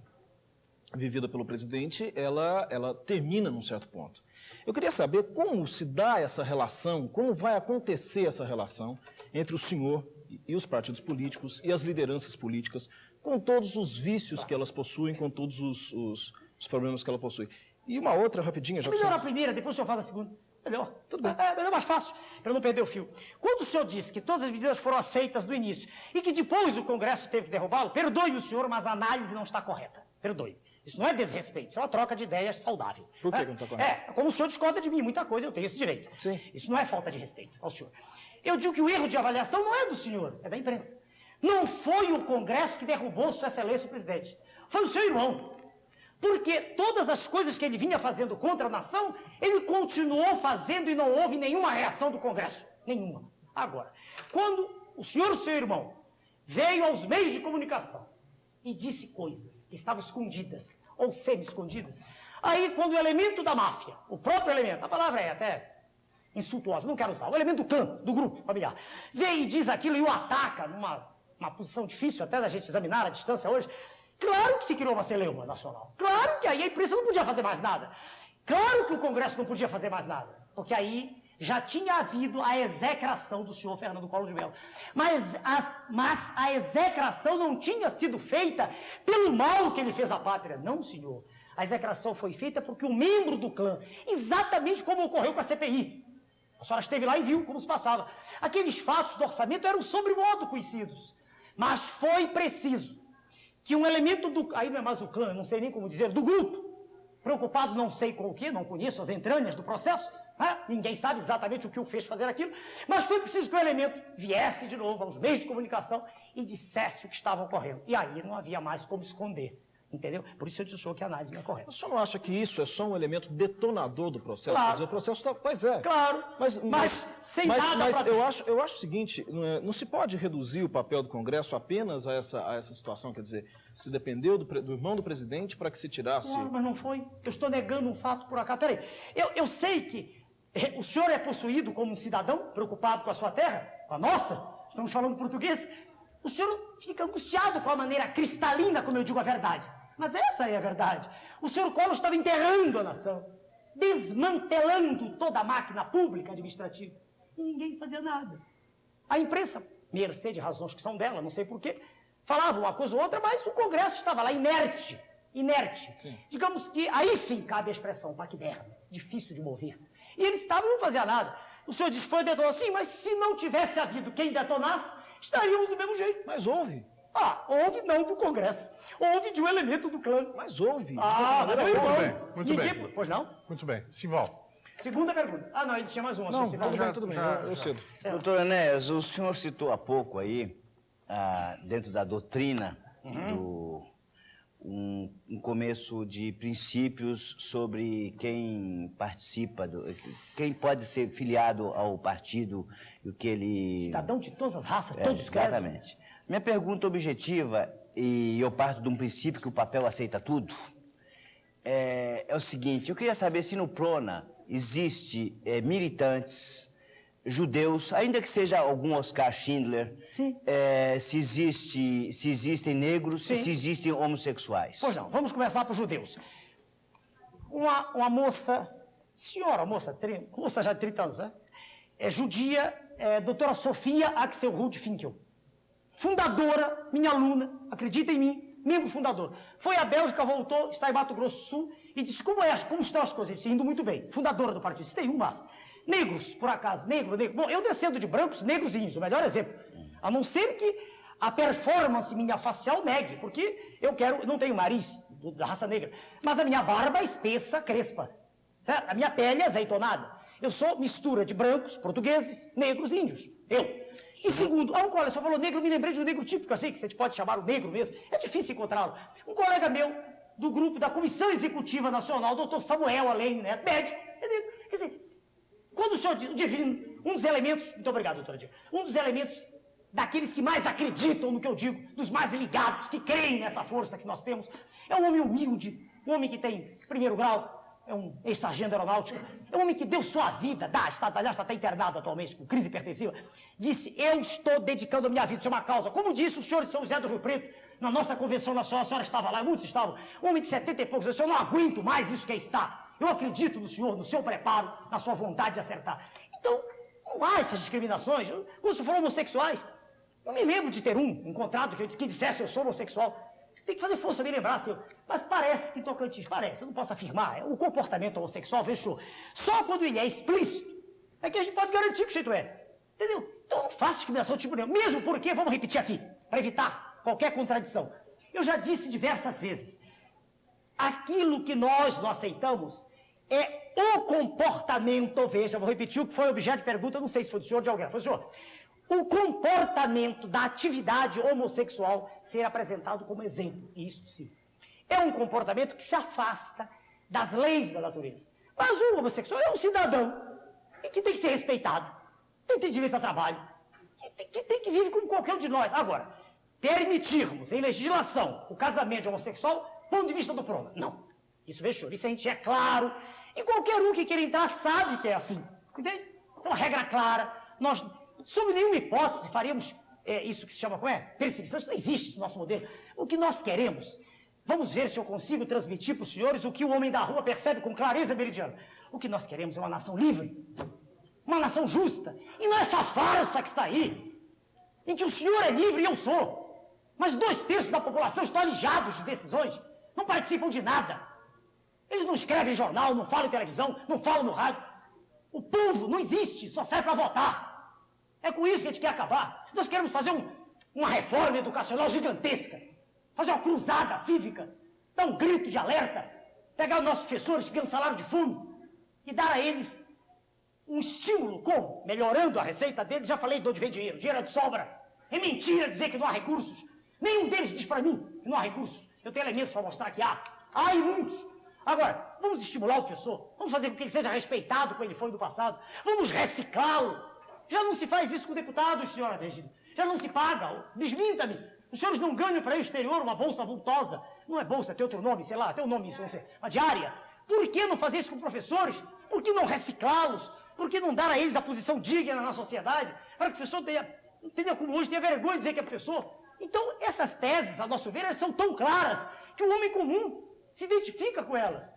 vivida pelo presidente, ela termina num certo ponto. Eu queria saber como se dá essa relação, como vai acontecer essa relação entre o senhor e os partidos políticos e as lideranças políticas, com todos os vícios que elas possuem, com todos os problemas que ela possui. E uma outra, rapidinha, já que melhor a primeira, depois o senhor faz a segunda. Melhor. Tudo bem. É mais fácil, para não perder o fio. Quando o senhor disse que todas as medidas foram aceitas do início e que depois o Congresso teve que derrubá-lo, perdoe o senhor, mas a análise não está correta. Perdoe. Isso não é desrespeito, isso é uma troca de ideias saudável. Por que não está correto? Como o senhor discorda de mim, muita coisa, eu tenho esse direito. Sim. Isso não é falta de respeito ao senhor. Eu digo que o erro de avaliação não é do senhor, é da imprensa. Não foi o Congresso que derrubou Sua Excelência o Presidente. Foi o seu irmão. Porque todas as coisas que ele vinha fazendo contra a nação, ele continuou fazendo e não houve nenhuma reação do Congresso. Nenhuma. Agora, quando o senhor, seu irmão, veio aos meios de comunicação e disse coisas que estavam escondidas ou semi-escondidas, aí quando o elemento da máfia, o próprio elemento, a palavra é até insultuosa, não quero usar, o elemento do clã, do grupo familiar, vem e diz aquilo e o ataca numa posição difícil até da gente examinar à distância hoje, claro que se criou uma celeuma nacional. Claro que aí a imprensa não podia fazer mais nada. Claro que o Congresso não podia fazer mais nada. Porque aí já tinha havido a execração do senhor Fernando Collor de Mello. Mas a execração não tinha sido feita pelo mal que ele fez à pátria. Não, senhor. A execração foi feita porque um membro do clã, exatamente como ocorreu com a CPI. A senhora esteve lá e viu como se passava. Aqueles fatos do orçamento eram sobremodo conhecidos. Mas foi preciso que um elemento do... Aí não é mais o clã, não sei nem como dizer, do grupo, preocupado não sei com o quê, não conheço as entranhas do processo, né? Ninguém sabe exatamente o que o fez fazer aquilo, mas foi preciso que o elemento viesse de novo aos meios de comunicação e dissesse o que estava ocorrendo. E aí não havia mais como esconder, entendeu? Por isso eu disse que a análise não é correta. O senhor não acha que isso é só um elemento detonador do processo? Claro. Quer dizer, o processo está... Pois é. Claro, mas sem nada pra... pra... eu acho o seguinte, não se pode reduzir o papel do Congresso apenas a essa situação, quer dizer, se dependeu do irmão do presidente para que se tirasse... Claro, mas não foi. Eu estou negando um fato por acaso. Peraí, eu sei que o senhor é possuído como um cidadão preocupado com a sua terra, com a nossa, estamos falando português, o senhor fica angustiado com a maneira cristalina como eu digo a verdade. Mas essa é a verdade. O senhor Collor estava enterrando a nação, desmantelando toda a máquina pública administrativa. E ninguém fazia nada. A imprensa, mercê de razões que são dela, não sei porquê, falava uma coisa ou outra, mas o Congresso estava lá inerte. Sim. Digamos que aí sim cabe a expressão paquiderme, difícil de mover. E eles estavam e não faziam nada. O senhor disse que foi detonar, sim, mas se não tivesse havido quem detonasse, estaríamos do mesmo jeito. Mas houve. Houve não do Congresso. Houve de um elemento do clã. Mas houve. Mas muito bem, muito bem. Pois não? Muito bem. Simval. Segunda pergunta. Não, ele tinha mais uma. Não, tudo bem. Eu cedo. Doutor Enéas, o senhor citou há pouco aí, dentro da doutrina, um começo de princípios sobre quem participa, quem pode ser filiado ao partido e o que ele... Cidadão de todas as raças, todos os credos. Exatamente. Minha pergunta objetiva, e eu parto de um princípio que o papel aceita tudo, é o seguinte, eu queria saber se no PRONA existe militantes judeus, ainda que seja algum Oscar Schindler, se existem negros, se existem homossexuais. Pois não, vamos começar por judeus. Uma moça, moça já de 30 anos, né? É judia, doutora Sofia Axelrod Finkel. Fundadora, minha aluna, acredita em mim, membro fundador. Foi à Bélgica, voltou, está em Mato Grosso do Sul e disse como estão as coisas. Disse, indo muito bem. Fundadora do partido. Tem um basta. Negros, por acaso, negro. Bom, eu descendo de brancos, negros e índios, o melhor exemplo. A não ser que a performance minha facial negue, porque eu não tenho nariz da raça negra, mas a minha barba é espessa, crespa. Certo? A minha pele é azeitonada. Eu sou mistura de brancos, portugueses, negros e índios. E segundo, um colega, só falou negro, eu me lembrei de um negro típico, assim, que você pode chamar o negro mesmo. É difícil encontrá-lo. Um colega meu, do grupo da Comissão Executiva Nacional, doutor Samuel Além Neto, médico, é negro. Quer dizer, Quando o senhor diz, o divino, um dos elementos, muito obrigado, doutora Dilma, um dos elementos daqueles que mais acreditam no que eu digo, dos mais ligados, que creem nessa força que nós temos, é um homem humilde, um homem que tem primeiro grau, é um ex-sargento aeronáutico, é um homem que deu sua vida, aliás, está até internado atualmente com crise hipertensiva, disse, eu estou dedicando a minha vida, isso é uma causa. Como disse o senhor de São José do Rio Preto, na nossa convenção nacional, a senhora estava lá, muitos estavam, um homem de 70 e poucos anos, eu não aguento mais isso que está. Eu acredito no senhor, no seu preparo, na sua vontade de acertar. Então, não há essas discriminações. Quando se for homossexuais, eu me lembro de ter encontrado que dissesse eu sou homossexual. Tem que fazer força me lembrar, senhor. Mas parece que Tocantins, parece, eu não posso afirmar. O comportamento homossexual, fechou. Só quando ele é explícito, é que a gente pode garantir que o jeito é. Entendeu? Então não faça discriminação de tipo nenhum. Mesmo porque, vamos repetir aqui, para evitar qualquer contradição. Eu já disse diversas vezes, aquilo que nós não aceitamos é o comportamento, veja, vou repetir o que foi objeto de pergunta, não sei se foi do senhor ou de alguém, foi do senhor. O comportamento da atividade homossexual ser apresentado como exemplo, isso sim. É um comportamento que se afasta das leis da natureza. Mas o homossexual é um cidadão e que tem que ser respeitado, tem que ter direito a trabalho, que tem que viver como qualquer um de nós. Agora, permitirmos em legislação o casamento de homossexual, ponto de vista do PRONA, não. Isso fechou, isso a gente é claro. E qualquer um que queira entrar sabe que é assim. Entende? Isso é uma regra clara. Nós, sob nenhuma hipótese, faríamos isso que se chama, como é? Perseguição. Isso não existe no nosso modelo. O que nós queremos, vamos ver se eu consigo transmitir para os senhores o que o homem da rua percebe com clareza meridiana. O que nós queremos é uma nação livre, uma nação justa. E não é essa farsa que está aí, em que o senhor é livre e eu sou. Mas 2/3 da população estão alijados de decisões, não participam de nada. Eles não escrevem jornal, não falam em televisão, não falam no rádio. O povo não existe, só serve para votar. É com isso que a gente quer acabar. Nós queremos fazer uma reforma educacional gigantesca, fazer uma cruzada cívica, dar um grito de alerta, pegar os nossos professores que ganham salário de fundo e dar a eles um estímulo. Como? Melhorando a receita deles. Já falei de onde vem dinheiro. Dinheiro é de sobra. É mentira dizer que não há recursos. Nenhum deles diz para mim que não há recursos. Eu tenho elementos para mostrar que há. Há e muitos. Agora, vamos estimular o professor, vamos fazer com que ele seja respeitado como ele foi no passado, vamos reciclá-lo. Já não se faz isso com deputados, senhora Regina, já não se paga, desminta-me. Os senhores não ganham para ir ao exterior uma bolsa vultosa, não é bolsa, tem outro nome, sei lá, tem um nome, não sei, uma diária. Por que não fazer isso com professores? Por que não reciclá-los? Por que não dar a eles a posição digna na sociedade? Para que o professor tenha como hoje, tenha vergonha de dizer que é professor. Então, essas teses, a nosso ver, elas são tão claras que o homem comum se identifica com elas.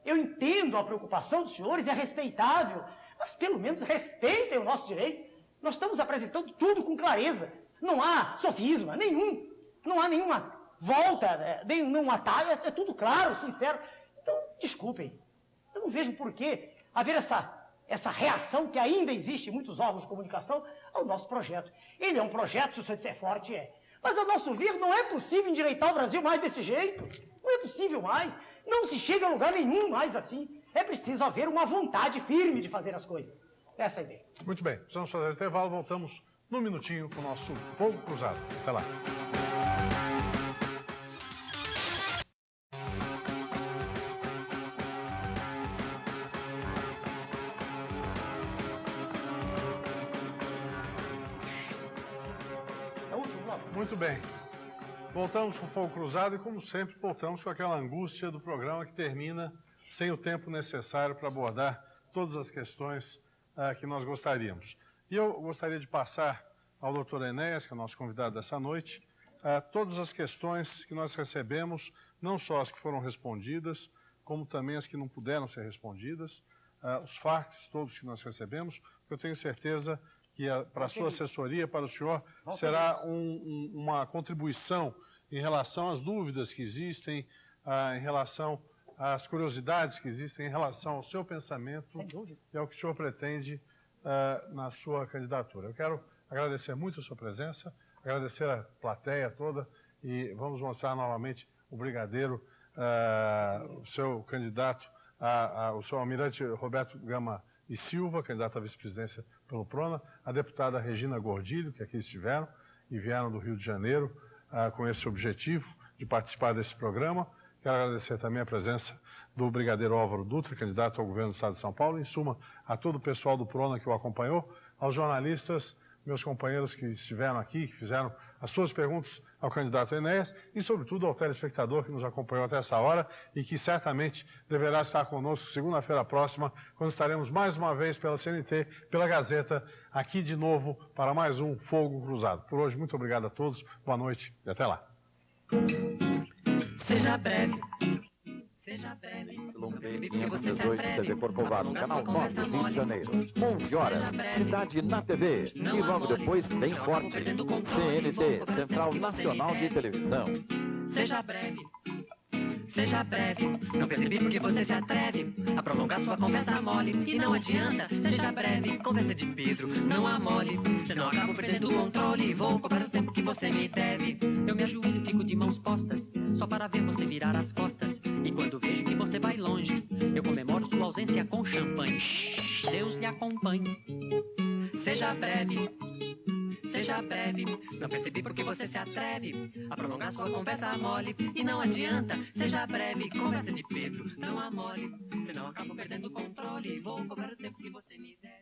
Eu entendo a preocupação dos senhores, é respeitável, mas pelo menos respeitem o nosso direito. Nós estamos apresentando tudo com clareza. Não há sofisma nenhum, não há nenhuma volta, nenhum atalho, é tudo claro, sincero. Então, desculpem, eu não vejo por que haver essa reação que ainda existe em muitos órgãos de comunicação ao nosso projeto. Ele é um projeto, se o senhor disser forte, é. Mas, ao nosso ver, não é possível endireitar o Brasil mais desse jeito. Não é possível mais. Não se chega a lugar nenhum mais assim. É preciso haver uma vontade firme de fazer as coisas. Essa é a ideia. Muito bem. Precisamos fazer intervalo. Voltamos num minutinho com o nosso Fogo Cruzado. Até lá. Muito bem. Voltamos com o Fogo Cruzado e, como sempre, voltamos com aquela angústia do programa que termina sem o tempo necessário para abordar todas as questões que nós gostaríamos. E eu gostaria de passar ao Dr. Enéas, que é o nosso convidado dessa noite, todas as questões que nós recebemos, não só as que foram respondidas, como também as que não puderam ser respondidas, os fax todos que nós recebemos, eu tenho certeza que para a sua assessoria, para o senhor, será uma contribuição em relação às dúvidas que existem, em relação às curiosidades que existem, em relação ao seu pensamento e ao que o senhor pretende na sua candidatura. Eu quero agradecer muito a sua presença, agradecer a plateia toda e vamos mostrar novamente o brigadeiro, o seu candidato, o seu almirante Roberto Gama e Silva, candidato à vice-presidência pelo PRONA, a deputada Regina Gordilho, que aqui estiveram e vieram do Rio de Janeiro com esse objetivo de participar desse programa. Quero agradecer também a presença do brigadeiro Álvaro Dutra, candidato ao governo do Estado de São Paulo, em suma, a todo o pessoal do PRONA que o acompanhou, aos jornalistas, meus companheiros que estiveram aqui, que fizeram as suas perguntas ao candidato Enéas e, sobretudo, ao telespectador que nos acompanhou até essa hora e que certamente deverá estar conosco segunda-feira próxima, quando estaremos mais uma vez pela CNT, pela Gazeta, aqui de novo para mais um Fogo Cruzado. Por hoje, muito obrigado a todos, boa noite e até lá. Seja breve. Seja breve. Porque você se atreve. TV Corcovado, canal 9, Rio de Janeiro. 11 horas, Cidade na TV. E logo depois, bem forte. CNT, Central Nacional de Televisão. Seja breve. Seja breve, não percebi porque você se atreve a prolongar sua conversa mole. E não adianta, seja breve, conversa de Pedro, não há mole. Senão acabo perdendo o controle, vou cobrar o tempo que você me deve. Eu me ajoelho e fico de mãos postas, só para ver você virar as costas. E quando vejo que você vai longe, eu comemoro sua ausência com champanhe. Shhh, Deus lhe acompanhe. Seja breve. Seja breve, não percebi porque você se atreve a prolongar sua conversa mole. E não adianta, seja breve, conversa de Pedro, não há mole. Senão acabo perdendo o controle, vou cobrar o tempo que você me der.